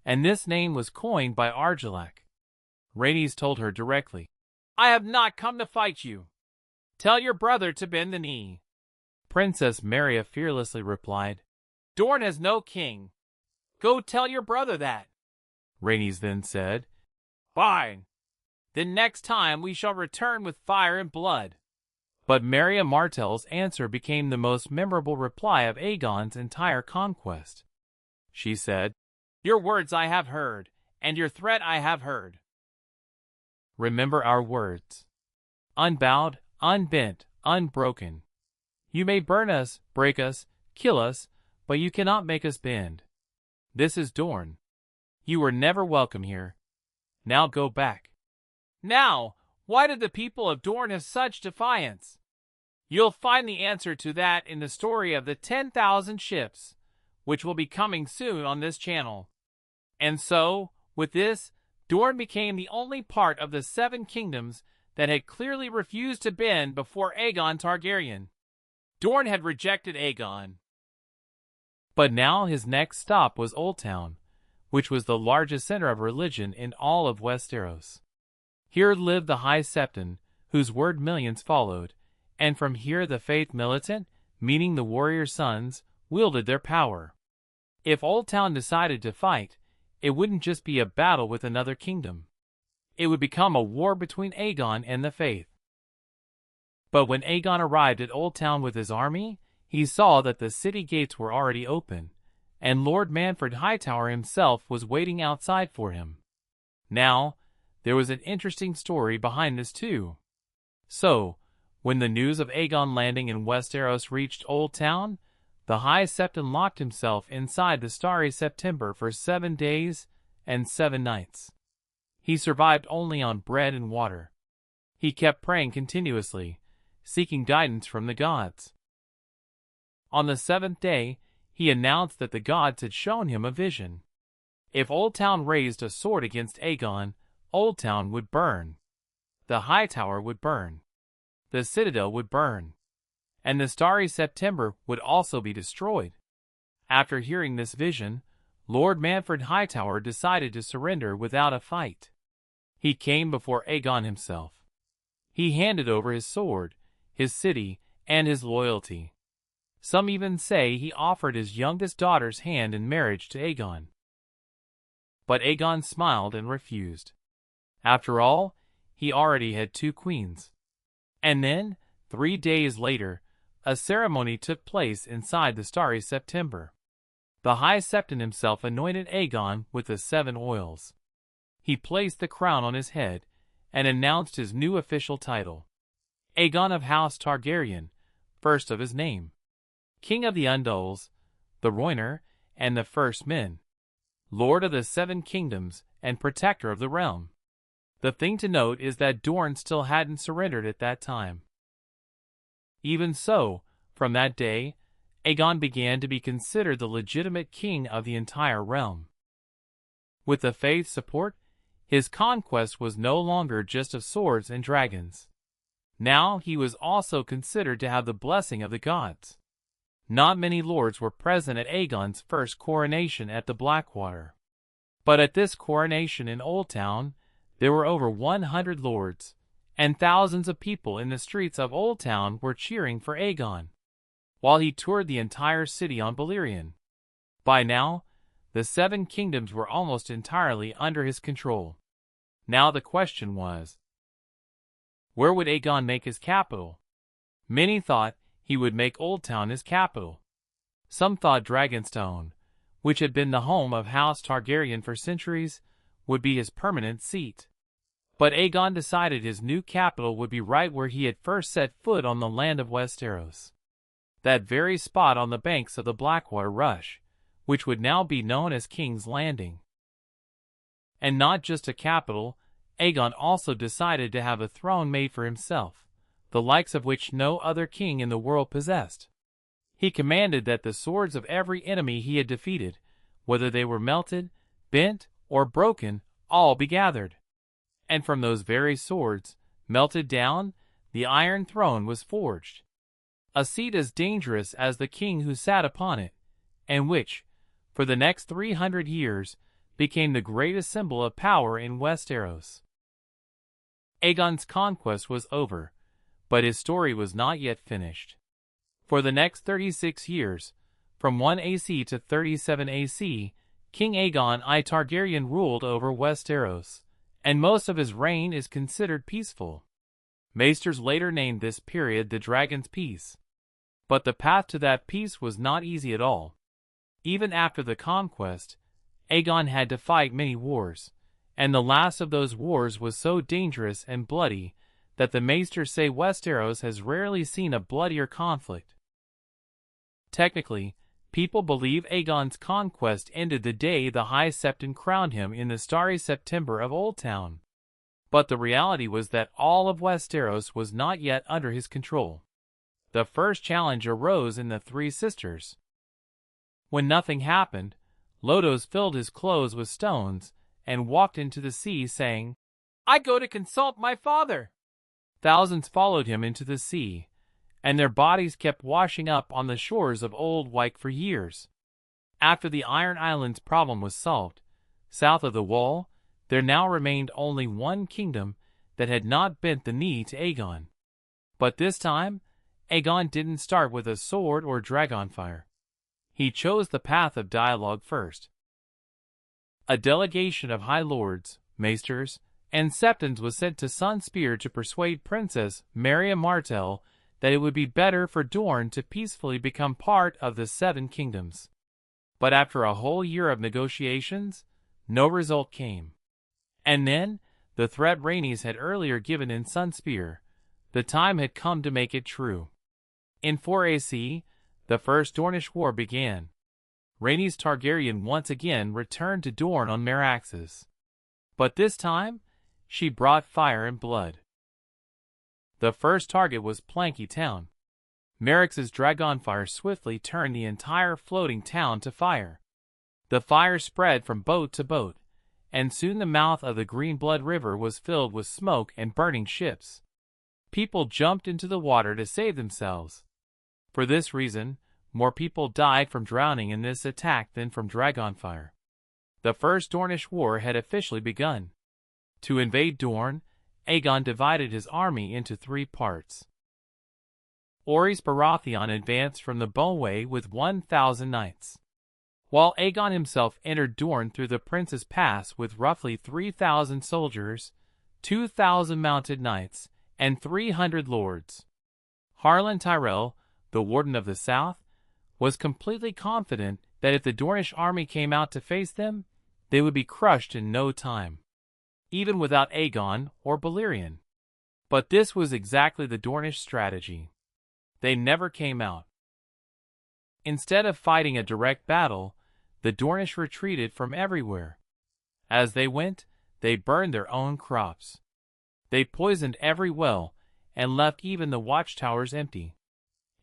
and this name was coined by Argilac. Rhaenys told her directly, "I have not come to fight you. Tell your brother to bend the knee." Princess Marya fearlessly replied, "Dorne has no king. Go tell your brother that." Rhaenys then said, "Fine. Then next time we shall return with fire and blood." But Marya Martell's answer became the most memorable reply of Aegon's entire conquest. She said, "Your words I have heard, and your threat I have heard. Remember our words. Unbowed, unbent, unbroken. You may burn us, break us, kill us, but you cannot make us bend. This is Dorne. You were never welcome here. Now go back." Now, why did the people of Dorne have such defiance? You'll find the answer to that in the story of the 10,000 ships, which will be coming soon on this channel. And so, with this, Dorne became the only part of the 7 kingdoms that had clearly refused to bend before Aegon Targaryen. Dorne had rejected Aegon. But now his next stop was Oldtown, which was the largest center of religion in all of Westeros. Here lived the High Septon, whose word millions followed, and from here the Faith Militant, meaning the warrior sons, wielded their power. If Oldtown decided to fight, it wouldn't just be a battle with another kingdom. It would become a war between Aegon and the Faith. But when Aegon arrived at Oldtown with his army, he saw that the city gates were already open, and Lord Manfred Hightower himself was waiting outside for him. Now, there was an interesting story behind this too. So, when the news of Aegon landing in Westeros reached Oldtown, the High Septon locked himself inside the starry September for 7 days and 7 nights. He survived only on bread and water. He kept praying continuously, seeking guidance from the gods. On the 7th day, he announced that the gods had shown him a vision. If Oldtown raised a sword against Aegon, Oldtown would burn. The High Tower would burn. The Citadel would burn. And the starry September would also be destroyed. After hearing this vision, Lord Manfred Hightower decided to surrender without a fight. He came before Aegon himself. He handed over his sword, his city, and his loyalty. Some even say he offered his youngest daughter's hand in marriage to Aegon. But Aegon smiled and refused. After all, he already had 2 queens. And then, 3 days later, a ceremony took place inside the starry September. The High Septon himself anointed Aegon with the 7 oils. He placed the crown on his head and announced his new official title: Aegon of House Targaryen, first of his name, King of the Undulls, the Rhoynar, and the First Men, Lord of the 7 kingdoms and protector of the realm. The thing to note is that Dorne still hadn't surrendered at that time. Even so, from that day, Aegon began to be considered the legitimate king of the entire realm. With the Faith's support, his conquest was no longer just of swords and dragons. Now he was also considered to have the blessing of the gods. Not many lords were present at Aegon's first coronation at the Blackwater. But at this coronation in Oldtown, There were over 100 lords, and thousands of people in the streets of Old Town were cheering for Aegon, while he toured the entire city on Valyrian. By now, the 7 kingdoms were almost entirely under his control. Now the question was, where would Aegon make his capital? Many thought he would make Old Town his capital. Some thought Dragonstone, which had been the home of House Targaryen for centuries, would be his permanent seat. But Aegon decided his new capital would be right where he had first set foot on the land of Westeros. That very spot on the banks of the Blackwater Rush, which would now be known as King's Landing. And not just a capital, Aegon also decided to have a throne made for himself, the likes of which no other king in the world possessed. He commanded that the swords of every enemy he had defeated, whether they were melted, bent, or broken, all be gathered. And from those very swords, melted down, the Iron Throne was forged. A seat as dangerous as the king who sat upon it, and which, for the next 300 years, became the greatest symbol of power in Westeros. Aegon's conquest was over, but his story was not yet finished. For the next 36 years, from 1 AC to 37 AC, King Aegon I Targaryen ruled over Westeros, and most of his reign is considered peaceful. Maesters later named this period the Dragon's Peace. But the path to that peace was not easy at all. Even after the conquest, Aegon had to fight many wars, and the last of those wars was so dangerous and bloody that the Maesters say Westeros has rarely seen a bloodier conflict. Technically, people believe Aegon's conquest ended the day the High Septon crowned him in the starry September of Old Town. But the reality was that all of Westeros was not yet under his control. The first challenge arose in the Three Sisters. When nothing happened, Lodos filled his clothes with stones and walked into the sea, saying, "I go to consult my father." Thousands followed him into the sea, and their bodies kept washing up on the shores of Old Wyke for years. After the Iron Islands problem was solved, south of the Wall, there now remained only one kingdom that had not bent the knee to Aegon. But this time, Aegon didn't start with a sword or dragonfire. He chose the path of dialogue first. A delegation of High Lords, Maesters, and Septons was sent to Sunspear to persuade Princess Maria Martell that it would be better for Dorne to peacefully become part of the 7 kingdoms. But after a whole year of negotiations, no result came. And then, the threat Rhaenys had earlier given in Sunspear, the time had come to make it true. In 4 AC, the First Dornish War began. Rhaenys Targaryen once again returned to Dorne on Meraxes. But this time, she brought fire and blood. The first target was Planky Town. Merax's dragonfire swiftly turned the entire floating town to fire. The fire spread from boat to boat, and soon the mouth of the Greenblood River was filled with smoke and burning ships. People jumped into the water to save themselves. For this reason, more people died from drowning in this attack than from dragonfire. The First Dornish War had officially begun. To invade Dorne, Aegon divided his army into 3 parts. Orys Baratheon advanced from the Bowway with 1,000 knights, while Aegon himself entered Dorne through the Prince's Pass with roughly 3,000 soldiers, 2,000 mounted knights, and 300 lords. Harlan Tyrell, the Warden of the South, was completely confident that if the Dornish army came out to face them, they would be crushed in no time, even without Aegon or Balerion. But this was exactly the Dornish strategy. They never came out. Instead of fighting a direct battle, the Dornish retreated from everywhere. As they went, they burned their own crops. They poisoned every well and left even the watchtowers empty.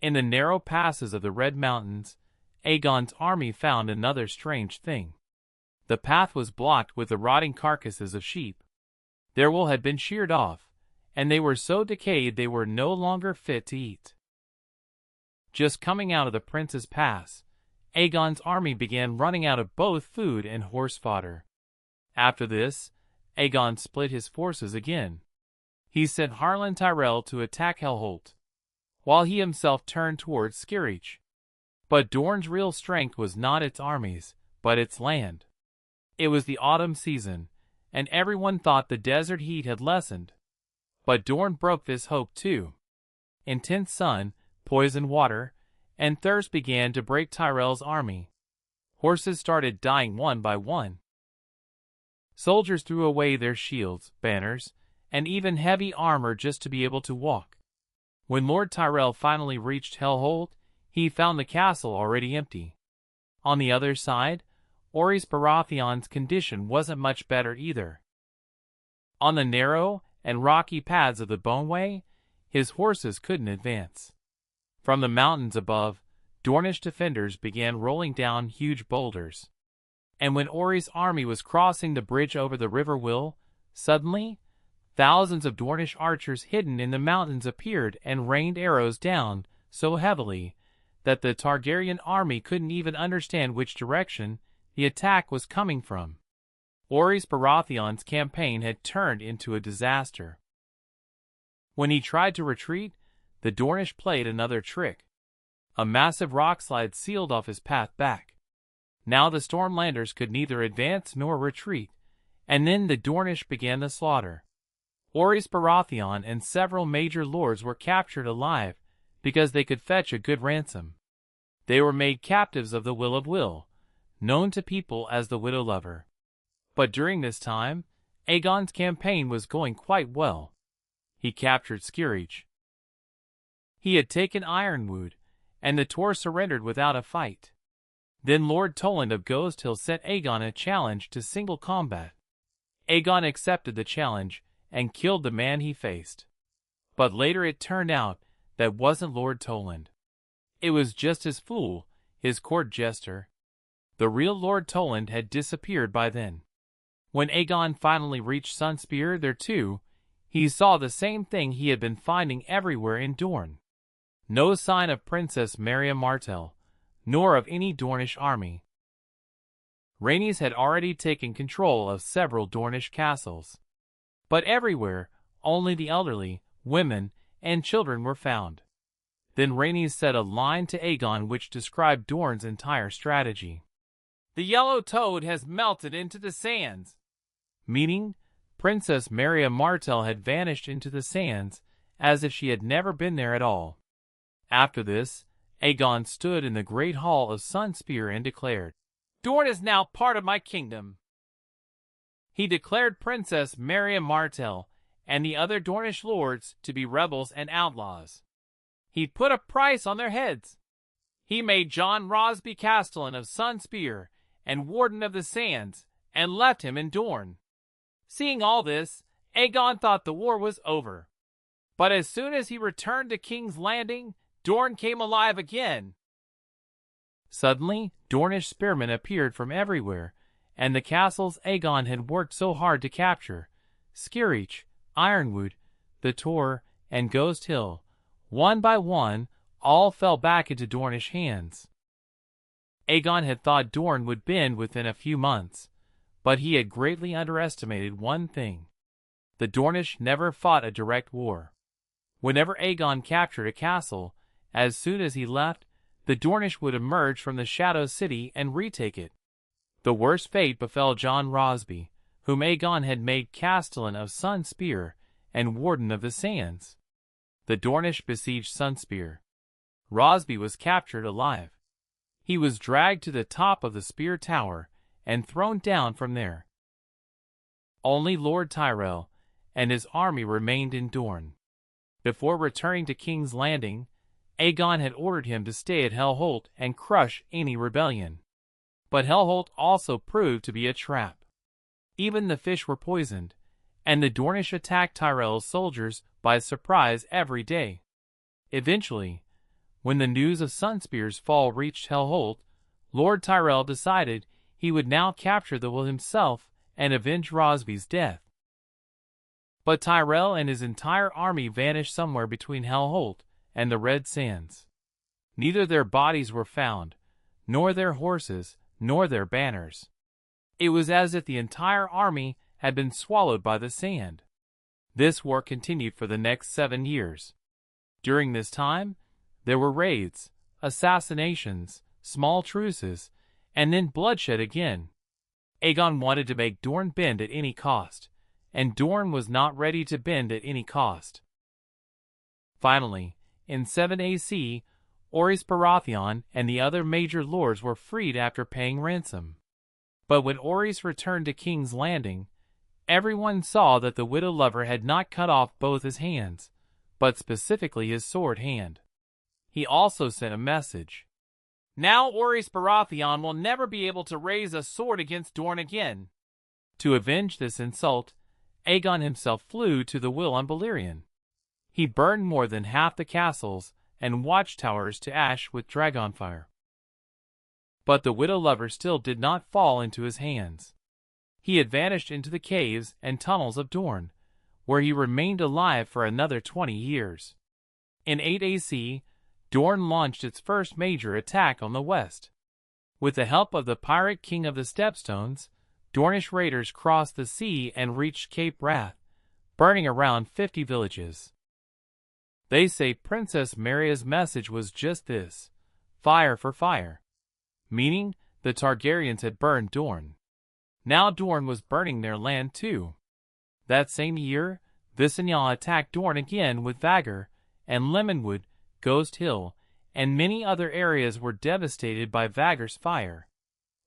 In the narrow passes of the Red Mountains, Aegon's army found another strange thing. The path was blocked with the rotting carcasses of sheep. Their wool had been sheared off, and they were so decayed they were no longer fit to eat. Just coming out of the Prince's Pass, Aegon's army began running out of both food and horse fodder. After this, Aegon split his forces again. He sent Harlan Tyrell to attack Hellholt, while he himself turned towards Skyreach. But Dorne's real strength was not its armies, but its land. It was the autumn season, and everyone thought the desert heat had lessened. But Dorne broke this hope too. Intense sun, poisoned water, and thirst began to break Tyrell's army. Horses started dying one by one. Soldiers threw away their shields, banners, and even heavy armor just to be able to walk. When Lord Tyrell finally reached Hellholt, he found the castle already empty. On the other side, Orys Baratheon's condition wasn't much better either. On the narrow and rocky paths of the Boneway, his horses couldn't advance. From the mountains above, Dornish defenders began rolling down huge boulders. And when Orys' army was crossing the bridge over the River Will, suddenly, thousands of Dornish archers hidden in the mountains appeared and rained arrows down so heavily that the Targaryen army couldn't even understand which direction the attack was coming from. Orys Baratheon's campaign had turned into a disaster. When he tried to retreat, the Dornish played another trick. A massive rockslide sealed off his path back. Now the Stormlanders could neither advance nor retreat, and then the Dornish began the slaughter. Orys Baratheon and several major lords were captured alive because they could fetch a good ransom. They were made captives of the Will of Will, known to people as the Widow Lover. But during this time, Aegon's campaign was going quite well. He captured Skyreach. He had taken Ironwood, and the Tor surrendered without a fight. Then Lord Toland of Ghost Hill sent Aegon a challenge to single combat. Aegon accepted the challenge and killed the man he faced. But later it turned out that wasn't Lord Toland. It was just his fool, his court jester. The real Lord Toland had disappeared by then. When Aegon finally reached Sunspear there too, he saw the same thing he had been finding everywhere in Dorne. No sign of Princess Meria Martell, nor of any Dornish army. Rhaenys had already taken control of several Dornish castles. But everywhere, only the elderly, women, and children were found. Then Rhaenys said a line to Aegon which described Dorne's entire strategy. "The yellow toad has melted into the sands," meaning Princess Meria Martell had vanished into the sands as if she had never been there at all. After this, Aegon stood in the great hall of Sunspear and declared, "Dorne is now part of my kingdom." He declared Princess Meria Martell and the other Dornish lords to be rebels and outlaws. He put a price on their heads. He made John Rosby Castellan of Sunspear and Warden of the Sands, and left him in Dorne. Seeing all this, Aegon thought the war was over. But as soon as he returned to King's Landing, Dorne came alive again. Suddenly, Dornish spearmen appeared from everywhere, and the castles Aegon had worked so hard to capture, Skyreach, Ironwood, the Tor, and Ghost Hill, one by one, all fell back into Dornish hands. Aegon had thought Dorne would bend within a few months, but he had greatly underestimated one thing. The Dornish never fought a direct war. Whenever Aegon captured a castle, as soon as he left, the Dornish would emerge from the Shadow City and retake it. The worst fate befell John Rosby, whom Aegon had made Castellan of Sunspear and Warden of the Sands. The Dornish besieged Sunspear. Rosby was captured alive. He was dragged to the top of the Spear Tower and thrown down from there. Only Lord Tyrell and his army remained in Dorne. Before returning to King's Landing, Aegon had ordered him to stay at Hellholt and crush any rebellion. But Hellholt also proved to be a trap. Even the fish were poisoned, and the Dornish attacked Tyrell's soldiers by surprise every day. Eventually, when the news of Sunspear's fall reached Hellholt, Lord Tyrell decided he would now capture the Will himself and avenge Rosby's death. But Tyrell and his entire army vanished somewhere between Hellholt and the Red Sands. Neither their bodies were found, nor their horses, nor their banners. It was as if the entire army had been swallowed by the sand. This war continued for the next 7 years. During this time, there were raids, assassinations, small truces, and then bloodshed again. Aegon wanted to make Dorne bend at any cost, and Dorne was not ready to bend at any cost. Finally, in 7 AC, Orys Baratheon and the other major lords were freed after paying ransom. But when Orys returned to King's Landing, everyone saw that the widow lover had not cut off both his hands, but specifically his sword hand. He also sent a message. Now Orys Baratheon will never be able to raise a sword against Dorne again. To avenge this insult, Aegon himself flew to the Will on Balerion. He burned more than half the castles and watchtowers to ash with dragonfire. But the widow lover still did not fall into his hands. He had vanished into the caves and tunnels of Dorne, where he remained alive for another 20 years. In 8 AC, Dorne launched its first major attack on the west. With the help of the pirate king of the Stepstones, Dornish raiders crossed the sea and reached Cape Wrath, burning around 50 villages. They say Princess Maria's message was just this: fire for fire. Meaning, the Targaryens had burned Dorne. Now Dorne was burning their land too. That same year, Visenya attacked Dorne again with Vagor, and Lemonwood, Ghost Hill, and many other areas were devastated by Vagor's fire.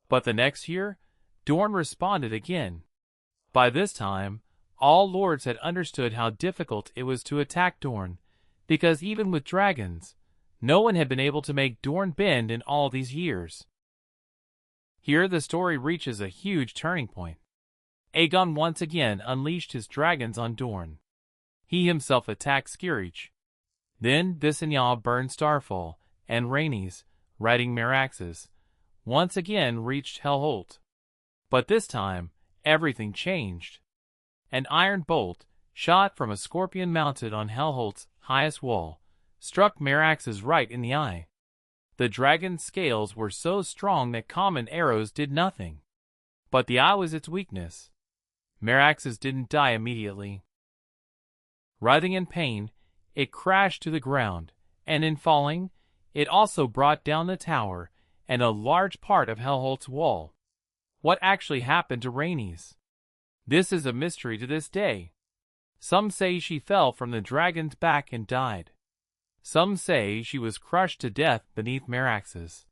But the next year, Dorne responded again. By this time, all lords had understood how difficult it was to attack Dorne, because even with dragons, no one had been able to make Dorne bend in all these years. Here the story reaches a huge turning point. Aegon once again unleashed his dragons on Dorne. He himself attacked Skyriach. Then Visenya burned Starfall, and Rhaenys, riding Meraxes, once again reached Hellholt. But this time, everything changed. An iron bolt, shot from a scorpion mounted on Hellholt's highest wall, struck Meraxes right in the eye. The dragon's scales were so strong that common arrows did nothing. But the eye was its weakness. Meraxes didn't die immediately. Writhing in pain, it crashed to the ground, and in falling, it also brought down the tower and a large part of Hellholt's wall. What actually happened to Rhaenys? This is a mystery to this day. Some say she fell from the dragon's back and died. Some say she was crushed to death beneath Meraxes.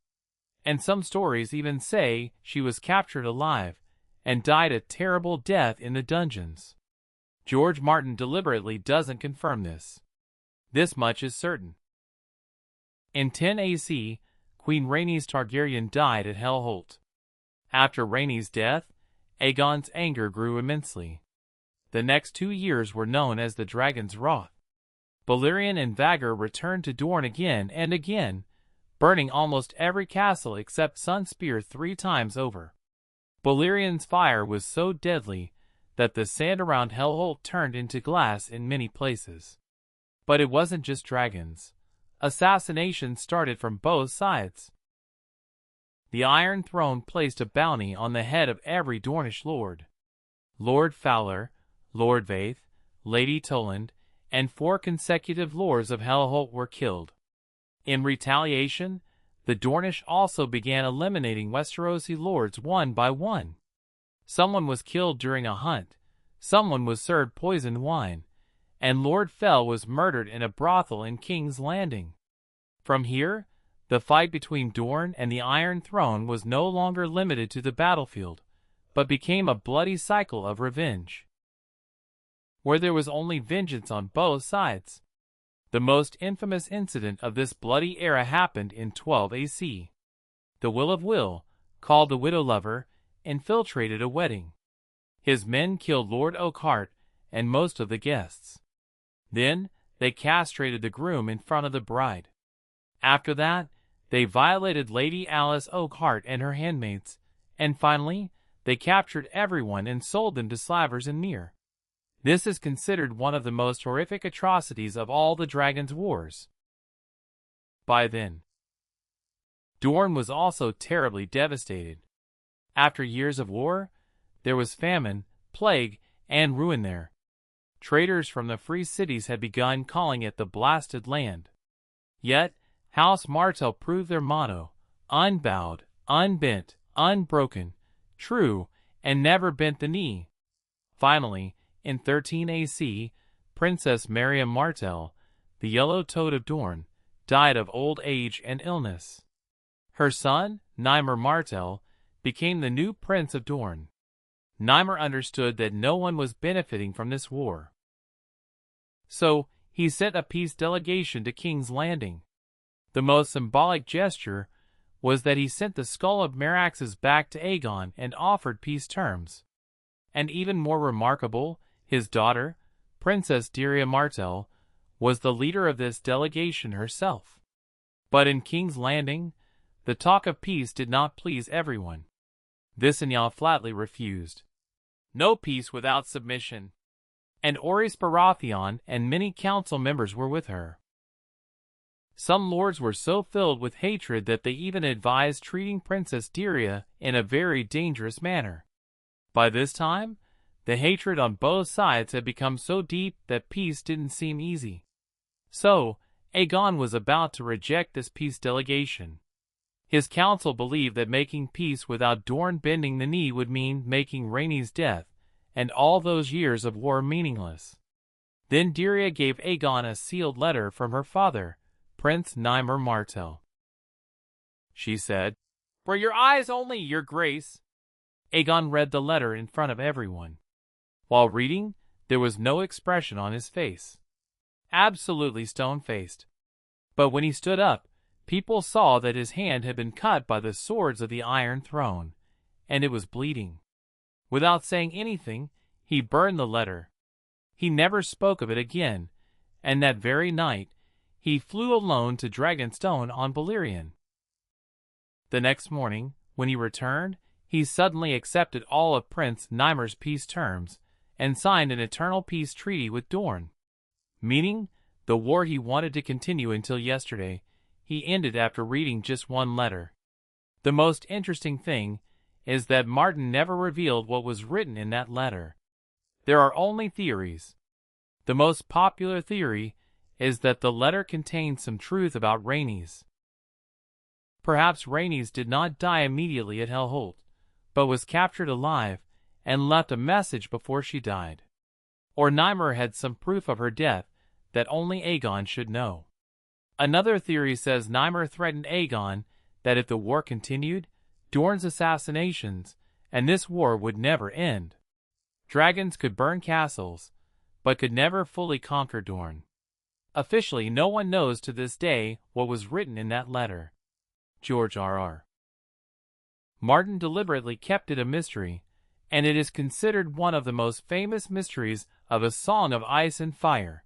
And some stories even say she was captured alive and died a terrible death in the dungeons. George Martin deliberately doesn't confirm this. This much is certain. In 10 AC, Queen Rhaenys Targaryen died at Hellholt. After Rhaenys' death, Aegon's anger grew immensely. The next 2 years were known as the Dragon's Wrath. Balerion and Vagor returned to Dorne again and again, burning almost every castle except Sunspear 3 times over. Balerion's fire was so deadly that the sand around Hellholt turned into glass in many places. But it wasn't just dragons. Assassinations started from both sides. The Iron Throne placed a bounty on the head of every Dornish lord. Lord Fowler, Lord Vaith, Lady Toland, and 4 consecutive lords of Hellholt were killed. In retaliation, the Dornish also began eliminating Westerosi lords one by one. Someone was killed during a hunt, someone was served poisoned wine, and Lord Fell was murdered in a brothel in King's Landing. From here, the fight between Dorne and the Iron Throne was no longer limited to the battlefield, but became a bloody cycle of revenge, where there was only vengeance on both sides. The most infamous incident of this bloody era happened in 12 AC. The Will of Will, called the Widow Lover, infiltrated a wedding. His men killed Lord Oakhart and most of the guests. Then, they castrated the groom in front of the bride. After that, they violated Lady Alice Oakhart and her handmaids, and finally, they captured everyone and sold them to slavers in Myr. This is considered one of the most horrific atrocities of all the Dragon's Wars. By then, Dorne was also terribly devastated. After years of war, there was famine, plague, and ruin there. Traders from the free cities had begun calling it the Blasted Land. Yet, House Martell proved their motto: unbowed, unbent, unbroken, true, and never bent the knee. Finally, in 13 AC, Princess Miriam Martell, the Yellow Toad of Dorne, died of old age and illness. Her son, Nymer Martell, became the new Prince of Dorne. Nymer understood that no one was benefiting from this war. So, he sent a peace delegation to King's Landing. The most symbolic gesture was that he sent the skull of Meraxes back to Aegon and offered peace terms. And even more remarkable, his daughter, Princess Dyria Martell, was the leader of this delegation herself. But in King's Landing, the talk of peace did not please everyone. Visenya flatly refused. No peace without submission. And Orys Baratheon and many council members were with her. Some lords were so filled with hatred that they even advised treating Princess Dyria in a very dangerous manner. By this time, the hatred on both sides had become so deep that peace didn't seem easy. So, Aegon was about to reject this peace delegation. His council believed that making peace without Dorne bending the knee would mean making Rhaenys' death and all those years of war meaningless. Then Dyria gave Aegon a sealed letter from her father, Prince Nymer Martell. She said, "For your eyes only, your grace." Aegon read the letter in front of everyone. While reading, there was no expression on his face. Absolutely stone-faced. But when he stood up, people saw that his hand had been cut by the swords of the Iron Throne, and it was bleeding. Without saying anything, he burned the letter. He never spoke of it again, and that very night, he flew alone to Dragonstone on Balerion. The next morning, when he returned, he suddenly accepted all of Prince Nymer's peace terms and signed an eternal peace treaty with Dorne. Meaning, the war he wanted to continue until yesterday, he ended after reading just one letter. The most interesting thing is that Martin never revealed what was written in that letter. There are only theories. The most popular theory is that the letter contained some truth about Rhaenys. Perhaps Rhaenys did not die immediately at Hellholt, but was captured alive and left a message before she died. Or Nymer had some proof of her death that only Aegon should know. Another theory says Nymer threatened Aegon that if the war continued, Dorne's assassinations, and this war would never end. Dragons could burn castles, but could never fully conquer Dorne. Officially, no one knows to this day what was written in that letter. George R.R. Martin deliberately kept it a mystery, and it is considered one of the most famous mysteries of A Song of Ice and Fire.